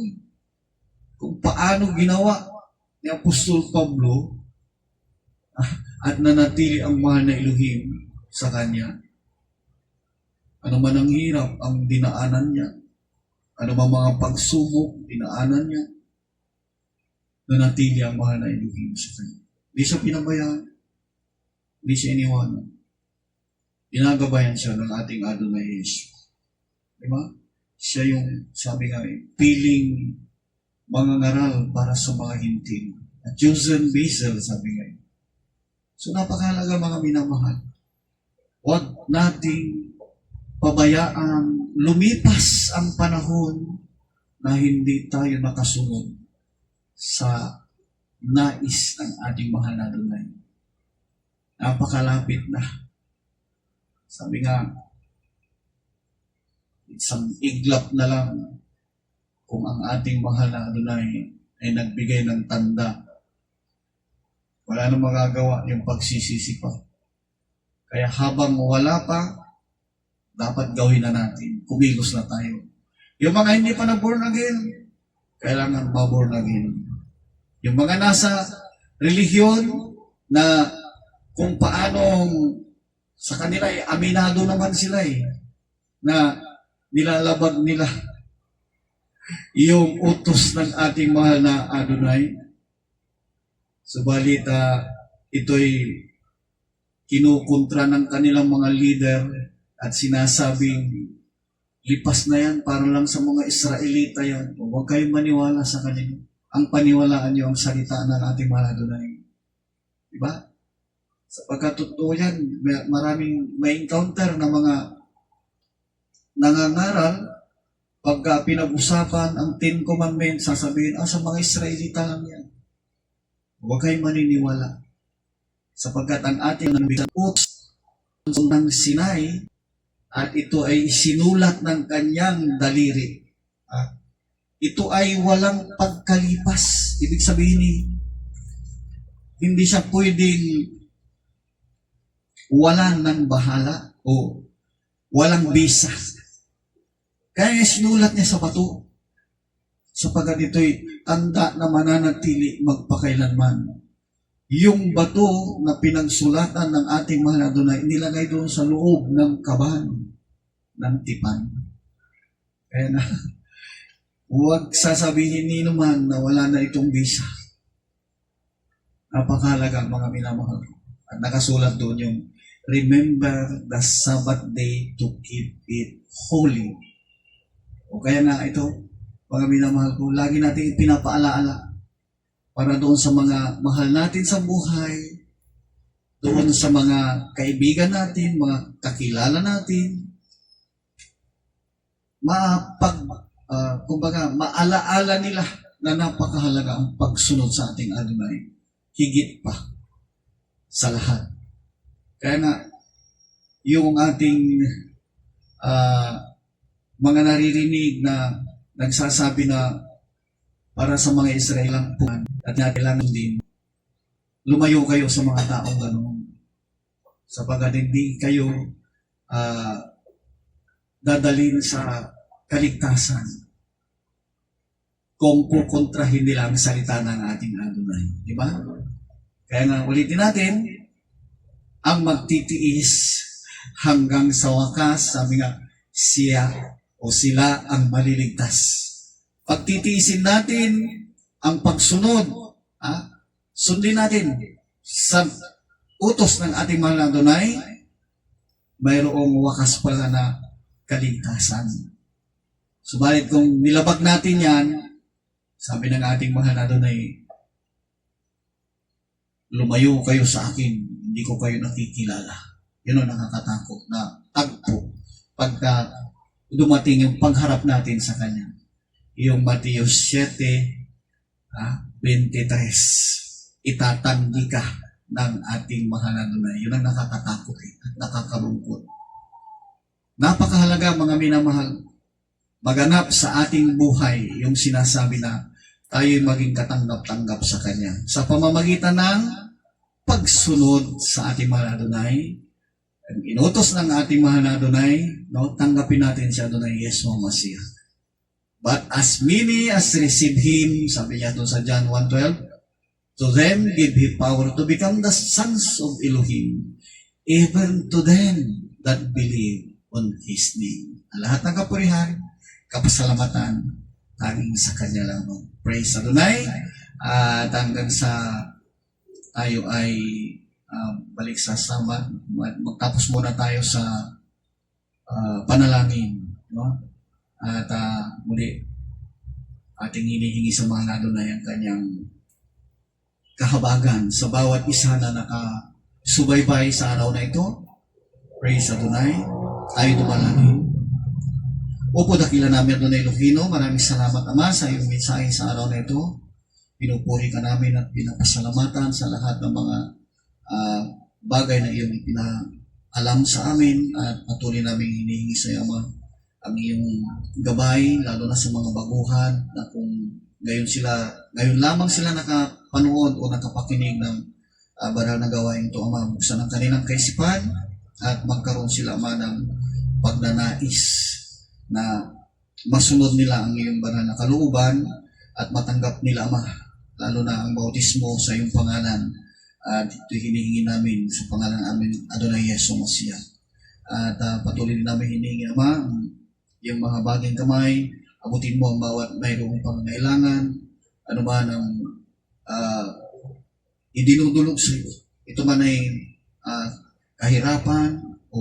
Kung paano ginawa ni Apostol Pablo at nanatili ang mahal na Elohim sa kanya. Ano man ang hirap ang dinaanan niya, ano man mga pagsubok dinaanan niya, nanatili ang mahal na Elohim sa kanya. Hindi siya pinabayaan, hindi siya iniwanan. Ginagabayan siya ng ating Adonai Jesus. Diba? Siya yung, sabi nga, piling mangangaral para sa mga hintil. At chosen vessel, sabi nga. So napakahalaga mga minamahal. Huwag nating pabayaan lumipas ang panahon na hindi tayo nakasunod sa nais ng ating mahal na Adonai. Napakalapit na. Sabi nga, isang iglap na lang kung ang ating mahal na Adonai ay nagbigay ng tanda. Wala na magagawa yung pagsisisi pa. Kaya habang wala pa, dapat gawin na natin. Kumilos na tayo. Yung mga hindi pa na-born again, kailangan ma-born again. Yung mga nasa relihiyon na kung paanong sa kanila aminado naman sila na nilalabag nila yung utos ng ating mahal na Adonai. Subalit ito'y kinukontra ng kanilang mga leader at sinasabing lipas na yan, para lang sa mga Israelita yan. Huwag kayong maniwala sa kanila. Ang paniwalaan niyo ang salita ng ating mahal na Adonai. Diba? Sa pagkatotoo yan, maraming may encounter na mga nangangaral, pagka pinag-usapan ang 10 Commandments, sasabihin, sa mga Israelita lang yan. Huwag kayong maniniwala. Sapagkat ang ating utos ng Sinai, at ito ay sinulat ng kanyang daliri. Ito ay walang pagkalipas. Ibig sabihin hindi siya pwedeng wala ng bahala o walang bisa. Kaya sinulat niya sa bato. Sapagkat ito'y tanda na mananatili magpakailanman. Yung bato na pinagsulatan ng ating mahal na Adonai, nilagay doon sa loob ng kaban ng tipan. Kaya na, huwag sasabihin ni naman na wala na itong bisa. Napakahalaga mga minamahal ko. At nakasulat doon yung, remember the Sabbath day to keep it holy. O kaya na ito, mga minamahal ko, lagi natin ipinapaalaala para doon sa mga mahal natin sa buhay, doon sa mga kaibigan natin, mga kakilala natin, kumbaga, maalaala nila na napakahalaga ang pagsunod sa ating Adonai, higit pa sa lahat. Kaya nga, yung ating mga naririnig na nagsasabi na para sa mga Israelang punan at kailangan din lumayo kayo sa mga taong ganoon. Sapagkat hindi kayo dadalhin sa kaligtasan kung kukontrahin nila ang salita ng ating Adonai. Di ba? Kaya nga ulitin natin, ang magtitiis hanggang sa wakas, sabi nga, siya o sila ang maliligtas. Pagtitiisin natin ang pagsunod, sundin natin sa utos ng ating mahal na Adonai, mayroong wakas pala na kaligtasan. Subalit kung nilabag natin yan, sabi ng ating mahal na Adonai, lumayo kayo sa akin, hindi ko kayo nakikilala. Yun ang nakakatakot na tagpo pagka dumating yung pagharap natin sa Kanya. Yung Mateo 7:23, itatanggi ka ng ating mahal na Adonai. Yun ang nakakatakot at nakakalungkot. Napakahalaga mga minamahal, maganap sa ating buhay yung sinasabi na tayo'y maging katanggap-tanggap sa Kanya. Sa pamamagitan ng pagsunod sa ating mahal na Adonai, ang inutos ng ating mahal na Adonai, tanggapin natin si Adonai Yeshua Mashiach. But as many as receive Him, sabi niya doon sa John 1:12, to them give He power to become the sons of Elohim, even to them that believe on His name. Ang lahat ng kapurihan, kapasalamatan, tanging sa Kanya lamang. Praise Adonai. At hanggang sa tayo ay balik sa sama, magtapos muna tayo sa panalangin. No? At muli, ating hinihingi sa mahal na Adonai ang Kanyang kahabagan sa bawat isa na nakasubaybay sa araw na ito. Praise Adonai. Tayo dumalangin. Opo, dakila namin Adonai Elohino, maraming salamat Ama sa iyong mensahe sa araw na ito. Pinupuri ka namin at pinapasalamatan sa lahat ng mga bagay na iyong pinaalam sa amin at patuloy namin hinihingi sa iyo Ama ang iyong gabay, lalo na sa mga baguhan na kung ngayon lamang sila nakapanood o nakapakinig ng banal na gawain ito Ama, buksan ang kanilang kaisipan at magkaroon sila Ama ng pagnanais na masunod nila ang iyong banal na kalooban at matanggap nila Ama, lalo na ang bautismo sa iyong pangalan. At ito hinihingi namin sa pangalan namin Adonai Yesu Masiya. At patuloy din namin hinihingi Ama, yung mga baging kamay, abutin mo ang bawat mayroong pangangailangan, ano man ang idinudulog sa iyo. Ito man ay kahirapan o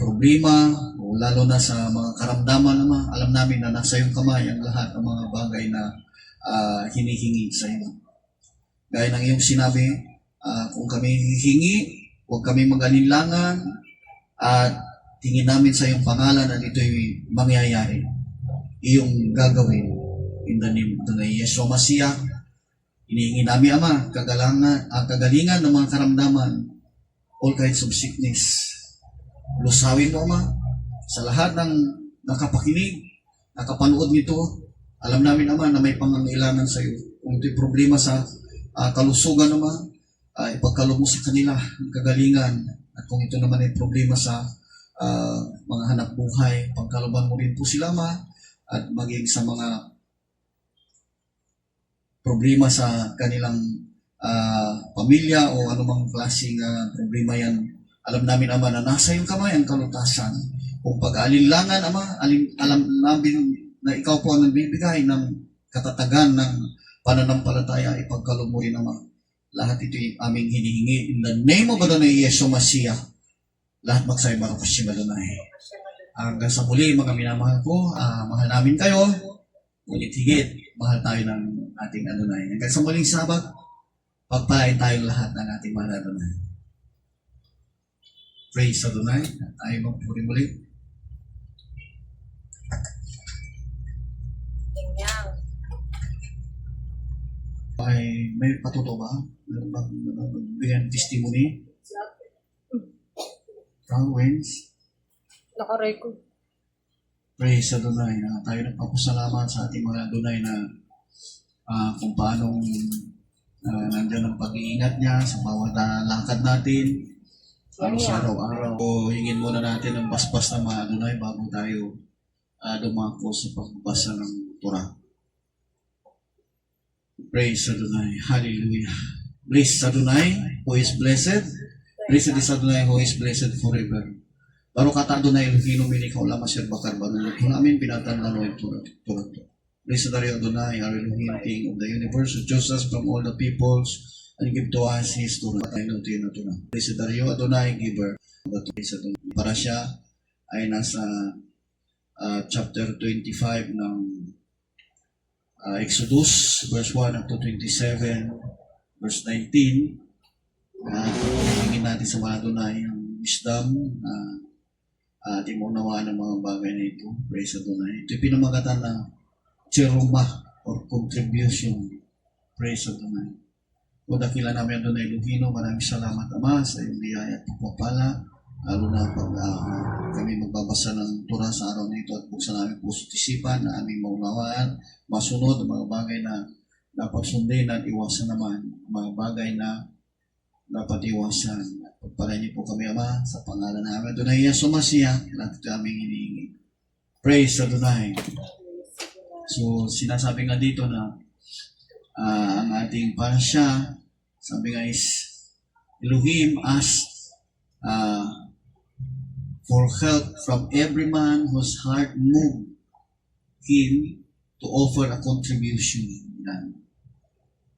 problema o lalo na sa mga karamdaman Ama, alam namin na nasa iyong kamay ang lahat ng mga bagay na hinihingi sa iyo. Gaya ng iyong sinabi, kung kami hihingi, huwag kami mag-alinlangan at tingin namin sa iyong pangalan at ito'y mangyayari. Iyong gagawin in the name of the Yesu Masiya. Hinihingi namin Ama, kagalingan ng mga karamdaman, all kinds of sickness. Lusawin mo Ama sa lahat ng nakapakinig, nakapanood nito. Alam namin Ama na may pangangailangan sa iyo. Kung ito'y problema sa kalusugan Ama, ipagkaloob mo sa kanila ang kagalingan. At kung ito naman ay problema sa mga hanap buhay, pagkalooban mo rin po sila Ama, at maging sa mga problema sa kanilang pamilya o anumang klaseng problema yan. Alam namin Ama na nasa iyong kamay ang kalutasan. Kung pag-alinlangan Ama, alam namin na ikaw po ang nagbibigay ng katatagan ng pananampalataya, ipagkaloob mo rin Ama. Lahat ito'y aming hinihingi in the name of Adonai Yesu Masiya. Lahat magsabi Baruch Hashem Adonai. Hanggang sa muli mga minamahal ko, mahal namin kayo. Ulit higit, mahal tayo ng ating Adonai. Hanggang sa muling Sabat, pagpalain tayong lahat ng ating mahal Adonai. Praise Adonai. Tayo magpuri muli. Ay, may patuto ba? Meron bang magbigyan testimony? Wins? Naka-record. Praise Adonai. Tayo nagpapasalamat sa ating mga Adonai na kung paanong nandiyan ang pag-iingat niya sa bawat lakad natin. Lalo sa araw-araw. So, hingin muna natin ang basbas ng mga Adonai bago tayo dumako sa pagbasa ng Torah. Praise Adonai. Hallelujah. Praise Adonai who is blessed. Praise Adonai who is blessed forever. Baruch ata Adonai Elohino minikau lama sir bakar banulog. Amin pinatan lalo yung Torah. Praise Adonai, our Elohim, King of the universe, who chose us from all the peoples and give to us His Torah. I know to you na Torah. Praise Adonai, giver. Para siya ay nasa chapter 25 ng Exodus, verse 1 up to 27, verse 19. Hingin natin sa mga Adonai ang wisdom na ating maunawaan ng mga bagay na ito. Praise Adonai. Ito yung pinamagatan na cheruma or contribution. Praise Adonai. O dakila namin Adonai Elohino, maraming salamat Ama sa iyong biyaya at pagpapala. Lalo na pag kami magbabasa ng Torah sa araw na ito at buksan namin puso't isipan na aming maunawaan, masunod ang mga bagay na dapat sundin at iwasan naman mga bagay na dapat iwasan. Pagpalain niyo po kami Ama sa pangalan namin Adonai Yesu Masiya, lahat ito aming hinihingi. Praise Adonai. So sinasabi nga dito na ang ating parasya, sabi nga is Elohim asked for help from every man whose heart moved him to offer a contribution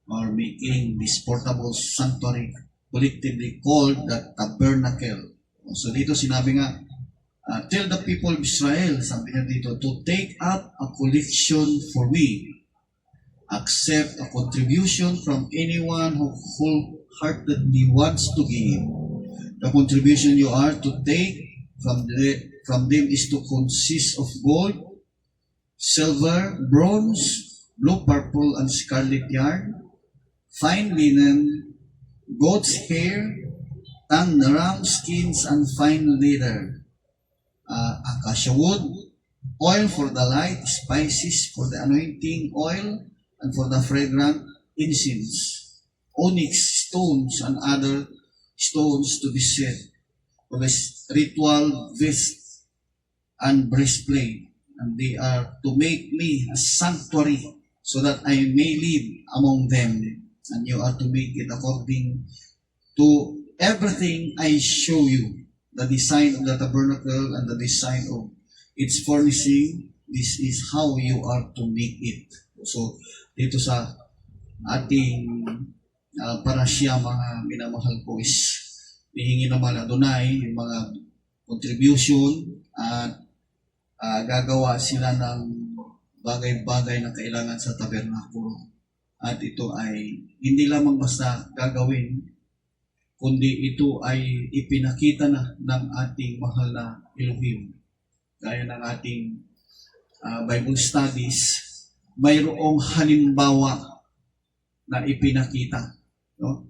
or making this portable sanctuary collectively called the tabernacle. So dito sinabi nga, tell the people of Israel, sabi niya dito, to take up a collection for me. Accept a contribution from anyone who wholeheartedly wants to give. The contribution you are to take from from them is to consist of gold, silver, bronze, blue, purple, and scarlet yarn, fine linen, goat's hair, tanned ram skins, and fine leather, acacia wood, oil for the light, spices for the anointing oil, and for the fragrant incense, onyx stones and other stones to be set for the ritual vest and breastplate. And they are to make me a sanctuary so that I may live among them. And you are to make it according to everything I show you, the design of the tabernacle and the design of its furnishing. This is how you are to make it. So, dito sa ating parasya, mga minamahal ko, is hihingi naman Adonai yung mga contribution at gagawa sila ng bagay-bagay na kailangan sa tabernakulo. At ito ay hindi lamang basta gagawin, kundi ito ay ipinakita na ng ating mahal na Elohim. Gaya ng ating Bible studies, mayroong halimbawa na ipinakita, no?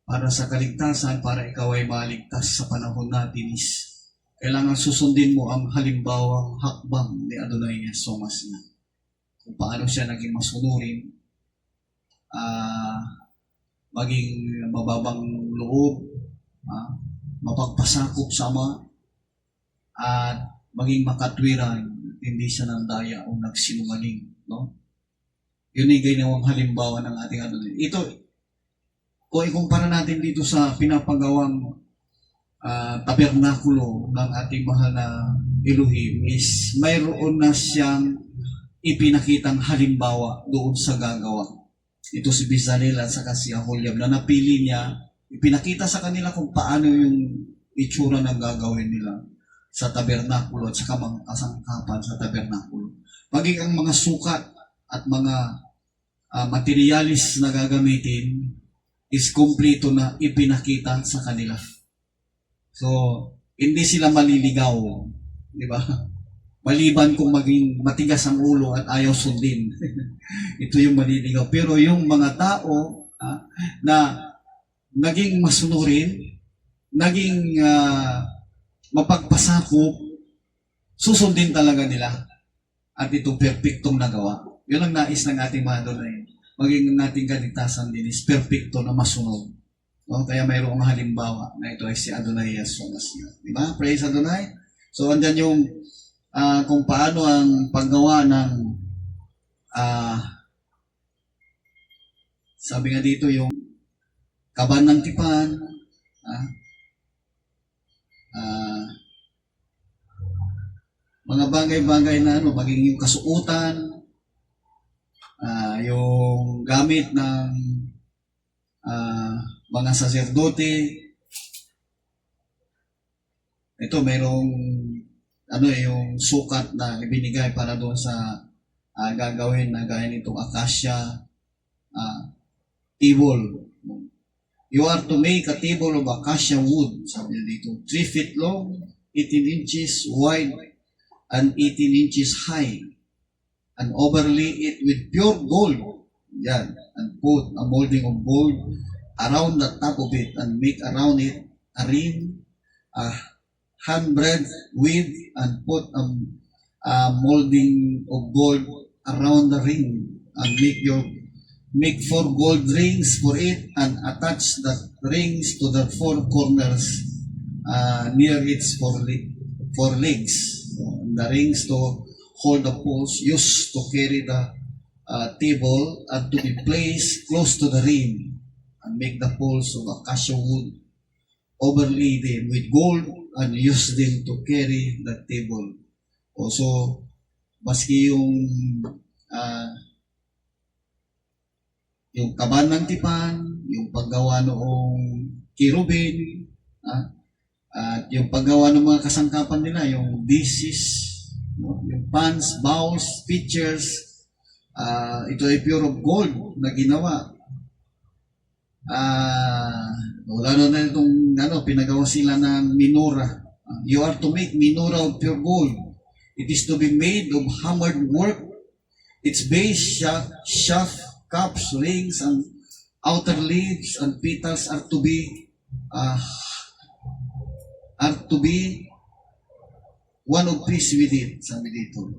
Para sa kaligtasan, para ikaw ay maligtas sa panahon natin, is kailangan susundin mo ang halimbawang hakbang ni Adonai Somas na. Kung paano siya naging masunurin, maging mababang loob, mapagpasakop sa Ama, at maging makatwiran, hindi siya nandaya o nagsinungaling. No? Yun ay ginawang halimbawa ng ating Adonai. Ito, kung ikumpara natin dito sa pinapagawang tabernakulo ng ating mahal na Elohim, is mayroon na siyang ipinakitang halimbawa doon sa gagawa. Ito si Bezalel at saka si Aholiab na napili niya, ipinakita sa kanila kung paano yung itsura ng gagawin nila sa tabernakulo at saka mga kasangkapan sa tabernakulo. Maging ang mga sukat at mga materialis na gagamitin is kumpleto na ipinakita sa kanila. So, hindi sila maliligaw, di ba? Maliban kung maging matigas ang ulo at ayaw sundin. Ito yung maliligaw. Pero yung mga tao na naging masunurin, naging mapagpasakop, susundin talaga nila. At ito perfectong nagawa. Yun ang nais ng ating mga Adonai. Maging nating kaligtasan din is perfecto na masunod. No? Kaya mayroong halimbawa na ito ay si Adonai Somas. Di ba? Praise Adonai. So, andyan yung kung paano ang paggawa ng sabi nga dito yung kaban ng tipan, mga bagay-bagay na maging yung kasuotan, yung gamit ng mga saserdote. Ito mayroong yung sukat na ibinigay para doon sa gagawin na gaya nitong acacia table. You are to make a table of acacia wood, sabi niya dito, 3 feet long, 18 inches wide, and 18 inches high, and overlay it with pure gold. Yan, and put a molding of gold around the top of it, and make around it a ring, handbreadth width, and put a molding of gold around the ring, and make 4 gold rings for it, and attach the rings to the 4 corners near its 4 legs. The rings to hold the poles used to carry the table and to be placed close to the ring, and make the poles of acacia wood, overlay them with gold, and use them to carry the table. Also, maski yung kaban ng tipan, yung paggawa noong kirubin, at yung paggawa ng mga kasangkapan nila, yung dishes, yung pans, bowls, pitchers, ito ay pure of gold na ginawa. Wala na itong pinagawa sila ng minora. You are to make menorah of pure gold. It is to be made of hammered work. Its base, shaft, cups, rings, and outer leaves and petals are to be one of piece with it, sabi dito.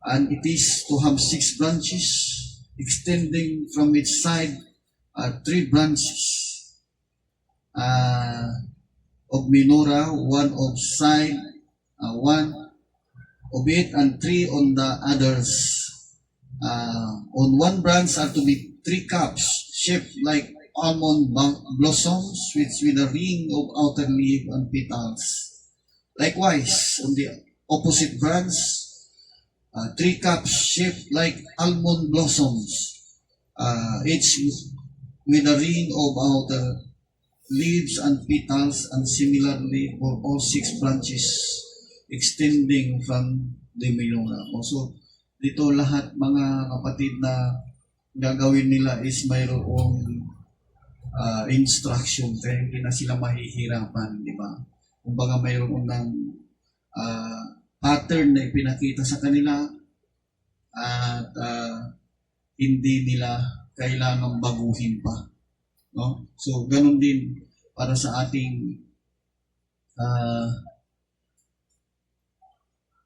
And it is to have 6 branches extending from its side, 3 branches of menorah, 1 of side, 1 of it, and 3 on the others. On one branch are to be 3 cups shaped like almond blossoms with a ring of outer leaf and petals. Likewise, on the opposite branch, 3 cups shaped like almond blossoms, each with a ring of outer leaves and petals, and similarly for all 6 branches extending from the menorah. So, dito lahat mga kapatid na gagawin nila is mayroong instruction, kaya hindi na sila mahihirapan, di ba? Kumbaga mayroon ng pattern na ipinakita sa kanila at hindi nila kailangang baguhin pa. No? So, ganun din para sa ating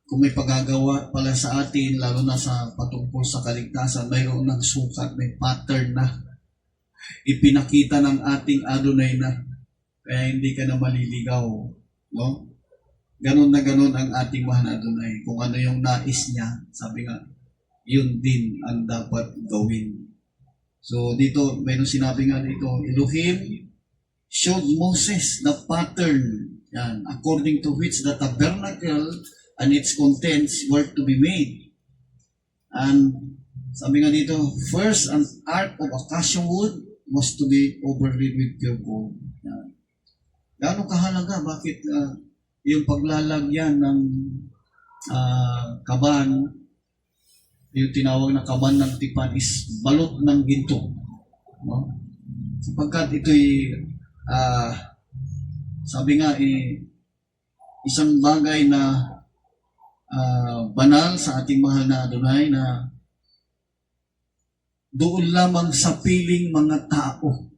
kung may pagagawa pala sa atin, lalo na sa patungkol sa kaligtasan, mayroon ng sukat, may pattern na ipinakita ng ating Adonai na, kaya hindi ka na maliligaw. No? Ganun na ganun ang ating mahal na Adonai. Kung ano yung nais niya, sabi nga, yun din ang dapat gawin. So dito, mayroon sinabi nga dito, Elohim showed Moses the pattern, yan, according to which the tabernacle and its contents were to be made. And sabi nga dito, first, an ark of acacia wood was to be overlaid with pure gold. Yan. Gaano kahalaga? Bakit yung paglalagyan ng kaban, yung tinawag na kaban ng tipan is balot ng ginto. No? Sapagkat ito'y sabi nga isang bagay na banal sa ating mahal na Adonai, na doon lamang sa piling mga tao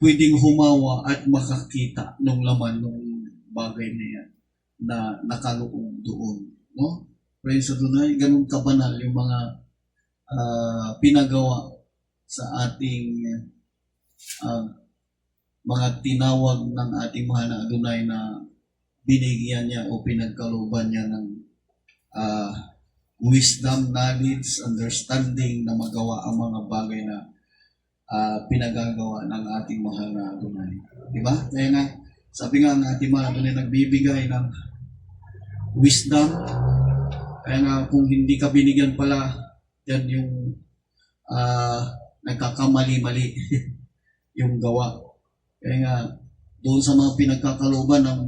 pwedeng humawa at makakita ng laman ng bagay na yan na nakaloob doon. No? Praise Adonai, ganun kabanal yung mga pinagawa sa ating mga tinawag ng ating mahal na Adonai na binigyan niya o pinagkalooban niya ng wisdom, knowledge, understanding na magawa ang mga bagay na pinagagawa ng ating mahal na Adonai. Diba? Kaya nga, sabi nga ang ating mahal na Adonai nagbibigay ng wisdom. Kaya nga, kung hindi ka binigyan pala, yan yung nagkakamali-mali yung gawa. Kaya nga, doon sa mga pinagkakalooban ng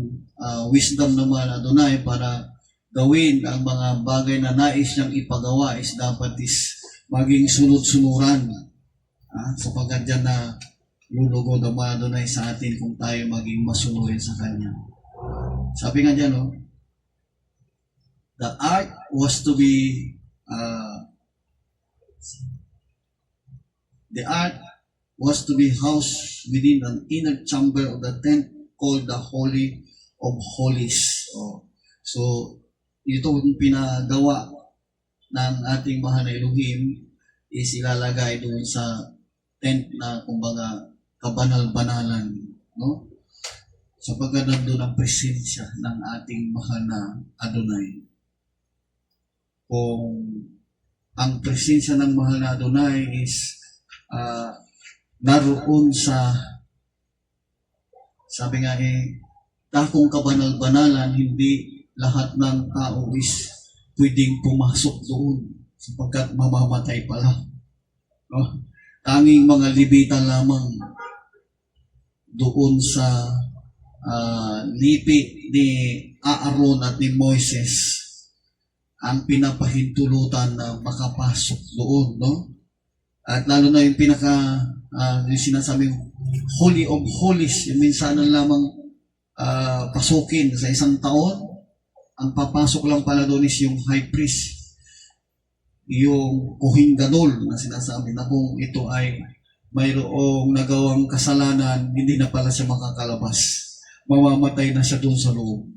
wisdom ng mahal na Adonai para gawin ang mga bagay na nais niyang ipagawa is dapat is maging sunod-sunuran. Sapagkat dyan na lulugod ang mga Adonai sa atin kung tayo maging masunurin sa Kanya. Sabi nga dyan, no? The ark was to be housed within an inner chamber of the tent called the Holy of Holies. So, ito yung pinagawa ng ating mahal na Elohim is ilalagay doon sa tent na kumbaga kabanal-banalan, no? Sapagkat nandun ang presensya ng ating mahal na Adonai. Kung ang presensya ng mahal na Adonai is naroon sa, sabi nga takong kabanal-banalan, hindi lahat ng tao is pwedeng pumasok doon sapagkat mamamatay pala. No? Tanging mga Levita lamang doon sa lipi ni Aaron at ni Moises ang pinapahintulutan na makapasok doon, no? At lalo na yung yung sinasabing Holy of Holies, yung minsanan lamang pasukin sa isang taon. Ang papasok lang pala doon is yung high priest, yung kuhinggadol na sinasabi na kung ito ay mayroong nagawang kasalanan, hindi na pala siya makakalabas. Mamamatay na siya doon sa loob.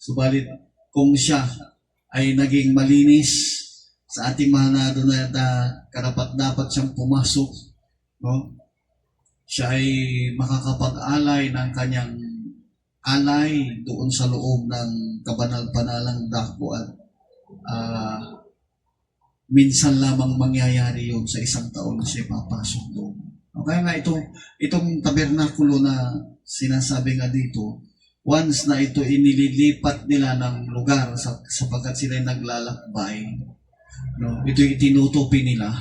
Subalit, kung siya ay naging malinis sa ating mahal na Adonai na karapat-dapat siyang pumasok, no? Siya ay makakapag-alay ng kanyang alay doon sa loob ng kabanal-banalang dako at minsan lamang mangyayari yun sa isang taon na siya papasok doon. Kaya nga itong tabernakulo na sinasabi nga dito, once na ito inililipat nila ng lugar sapagkat sila naglalakbay, no, ito tinutupi nila.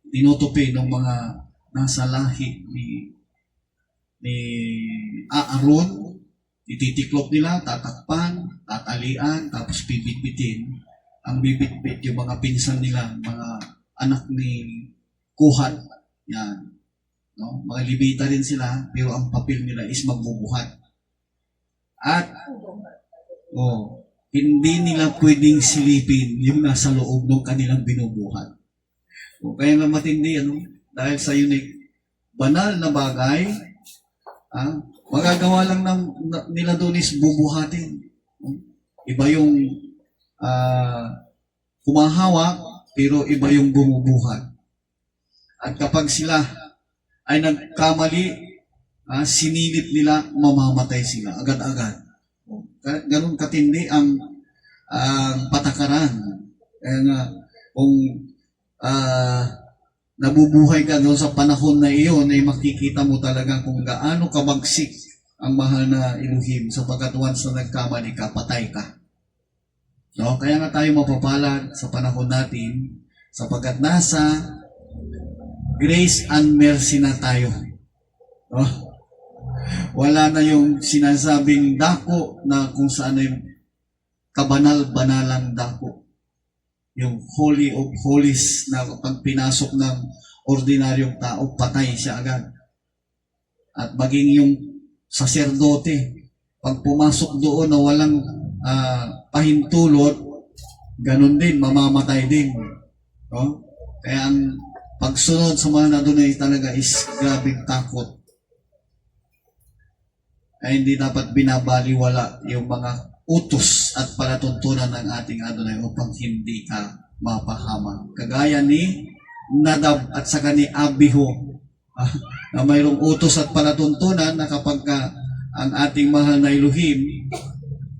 Tinutupi ng mga nasa lahi ni Aaron, ititiklop nila, tatakpan, tatalian, tapos bibitbitin. Ang bibitbit yung mga pinsan nila, mga anak ni Kuhat, yan. No? Mga Levita rin sila, pero ang papel nila is magbubuhat. At, hindi nila pwedeng silipin yung nasa loob ng kanilang binubuhat. Kaya nga matindi, dahil sa unique, banal na bagay, magagawa lang nila doon is bubuhatin. Iba yung humahawak, pero iba yung bumubuhat. At kapag sila ay nagkamali, sinilip nila, mamamatay sila agad-agad. Ganun katindi ang patakaran. Kaya nga, kung nabubuhay ka doon sa panahon na iyon, ay makikita mo talaga kung gaano kabagsik ang mahal na Elohim sapagkat once na nagkamali ka, patay ka. No? Kaya nga tayo mapapalad sa panahon natin sapagkat nasa grace and mercy na tayo. No? Wala na yung sinasabing dako na kung saan yung kabanal-banalang dako. Yung Holy of Holies na pag pinasok ng ordinaryong tao, patay siya agad. At maging yung saserdote, pag pumasok doon na walang pahintulot, ganun din, mamamatay din. No? Kaya ang pagsunod sa mga Adonai talaga is grabing takot. Kaya hindi dapat binabaliwala yung mga utos at palatuntunan ng ating Adonai upang hindi ka mapahama. Kagaya ni Nadab at saka ni Abihu, na mayroong utos at palatuntunan na kapag ang ating mahal na Elohim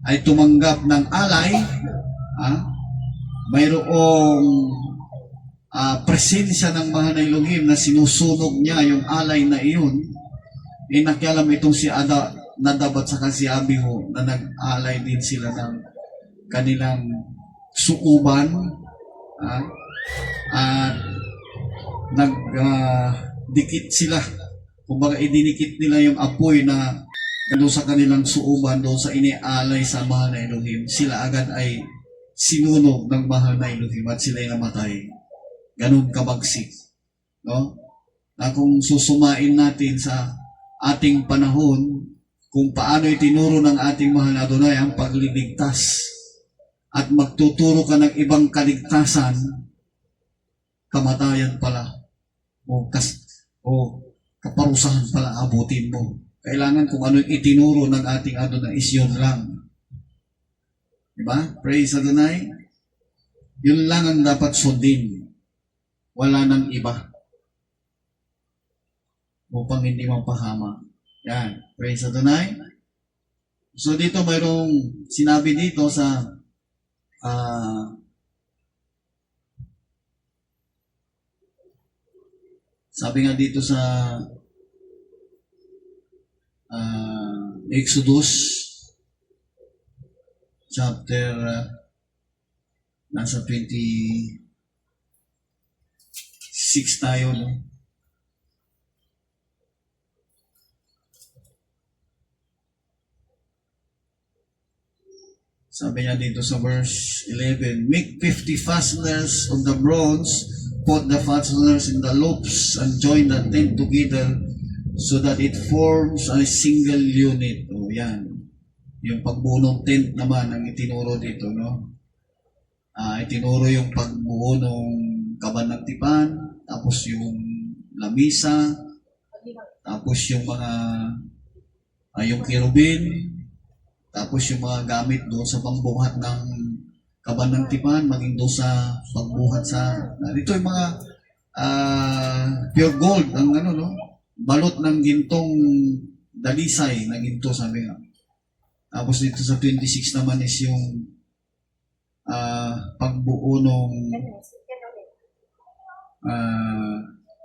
ay tumanggap ng alay, mayroong presensya ng mahal na Elohim na sinusunog niya yung alay na iyon, nakialam itong si Nadab at saka si Abihu na nag-alay din sila ng kanilang suuban at nagdikit sila. Kumbaga idinikit nila yung apoy na doon sa kanilang suuban, doon sa inialay sa mahal na Elohim. Sila agad ay sinunog ng mahal na Elohim at sila ay namatay. Ganun kabagsik. No? Na kung susumain natin sa ating panahon, kung paano itinuro ng ating mahal na Adonai ang pagliligtas at magtuturo ka ng ibang kaligtasan, kamatayan pala o kaparusahan pala abutin mo. Kailangan kung ano yung itinuro ng ating Adonai is yun lang. Diba? Praise Adonai. Yun lang ang dapat sundin. Wala nang iba. Upang hindi mapahama. Yan. Praise Adonai. So dito mayroong sinabi dito sa sabi nga dito sa Exodus chapter nasa 26 tayo, no? Sabi niya dito sa verse 11, make 50 fasteners of the bronze, put the fasteners in the loops, and join the tent together so that it forms a single unit. O, yan. Yung pagbuo ng tent naman ang itinuro dito, no? Itinuro yung pagbuo ng kaban ng tipan, tapos yung lamisa, tapos yung mga yung kirubin, tapos yung mga gamit doon sa pangbuhat ng kaban ng tipan, maging doon sa pagbuhat sa dito yung mga pure gold ang ano, no? Balot ng gintong dalisay na ginto, sabi nga. Tapos dito sa 26 naman is yung pagbuo ng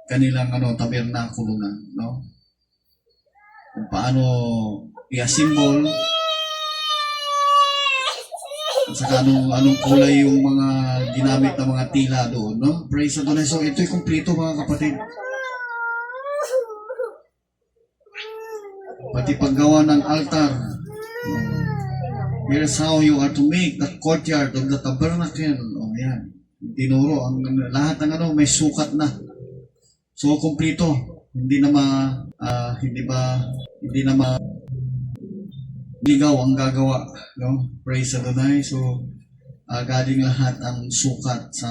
kanilang tabernakulo na, no? Kung paano i-assemble at saka anong kulay yung mga ginamit na mga tila doon, no? Praise the Lord. So ito'y kumpleto, mga kapatid. Pati paggawa ng altar. Here's how you are to make the courtyard of the tabernacle. O yan. Tinuro. Lahat ng may sukat na. So, kumpleto. Hindi na ligaw ang gagawa. No? Praise the Lord. So, galing lahat ang sukat sa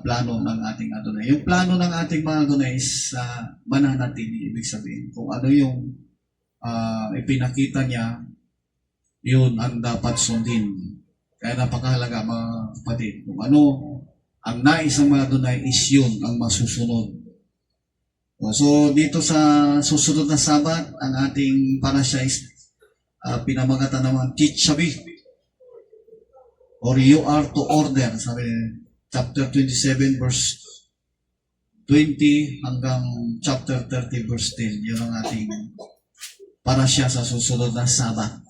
plano ng ating Adonai. Yung plano ng ating mga Adonai is mananatili. Ibig sabihin, kung ano yung ipinakita niya, yun ang dapat sundin. Kaya napakahalaga, mga kapatid. Kung ano ang nais ng mga Adonai is yun ang masusunod. So, dito sa susunod na Sabat, ang ating parasya is pinamagatan naman, teach sabi. Or you are to order. Sabi, chapter 27, verse 20 hanggang chapter 30, verse 10. Yun ang ating parasya sa susunod na Sabat.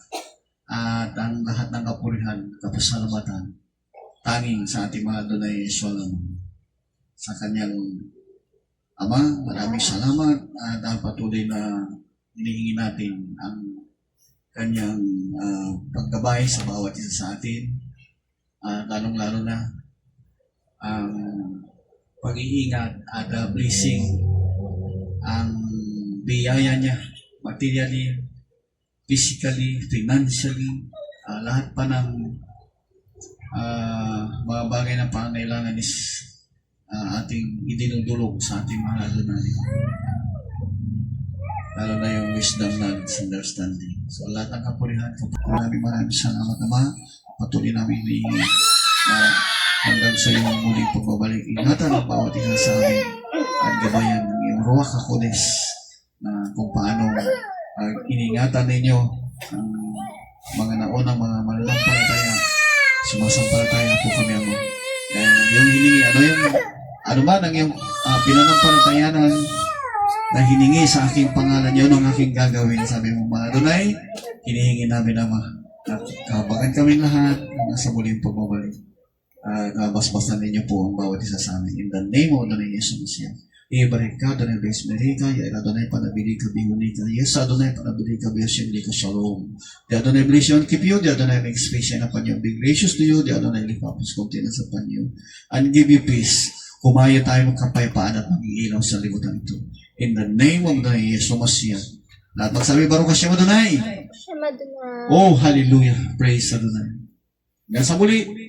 At ang lahat ng kapurihan, kapasalamatan, tanging sa ating mga Adonai Solomon. Sa kanyang Ama, maraming salamat dahil patuloy na hinihingi natin ang kanyang paggabay sa bawat isa sa atin. Lalong-lalo na ang pag-iingat at blessing, ang biyaya niya, materially, physically, financially, lahat pa ng mga bagay na pangangailangan is ating idinudulog sa ating mga Adonai. Lalo na yung wisdom, knowledge, understanding. So, lahat ng kapurihan, maraming salamat, Ama. Patuloy namin hinihingi hanggang sa iyong muling pagbabalik. Ingatan ang bawat isa sa amin at gabayan ng iyong Ruach HaKodes na kung paano iningatan ninyo ang mga naunang mga mananampalataya. Sumasampalataya po kami, Ama. Kaya yung hiningi, ano ba ang yung pinanampalatayanan na hiningi sa aking pangalan, yun ang aking gagawin. Sabi mo, mga Adonai, hinihingi namin, Ama. At kabagan kami lahat nasa muling pagbabalik. Basbasan ninyo po ang bawat isa sa amin. In the name of Adonai Jesus Messiah. Ibarik ka, Adonai Besmeri ka, Adonai panabili ka, bihuni ka, yes, Adonai panabili ka, biyasindi ka, shalom. The Adonai bless you and keep you, the Adonai makes face shine upon you, be gracious to you, the Adonai lift up his countenance upon you, and give you peace. Kumaya tayo magkapayapaan at maging ilaw sa libutan ito. In the name of Adonai Jesus Messiah. Lahat magsabi, Baruch Hashem Adonai. Oh, hallelujah. Praise Adonai. Hanggang sa muli.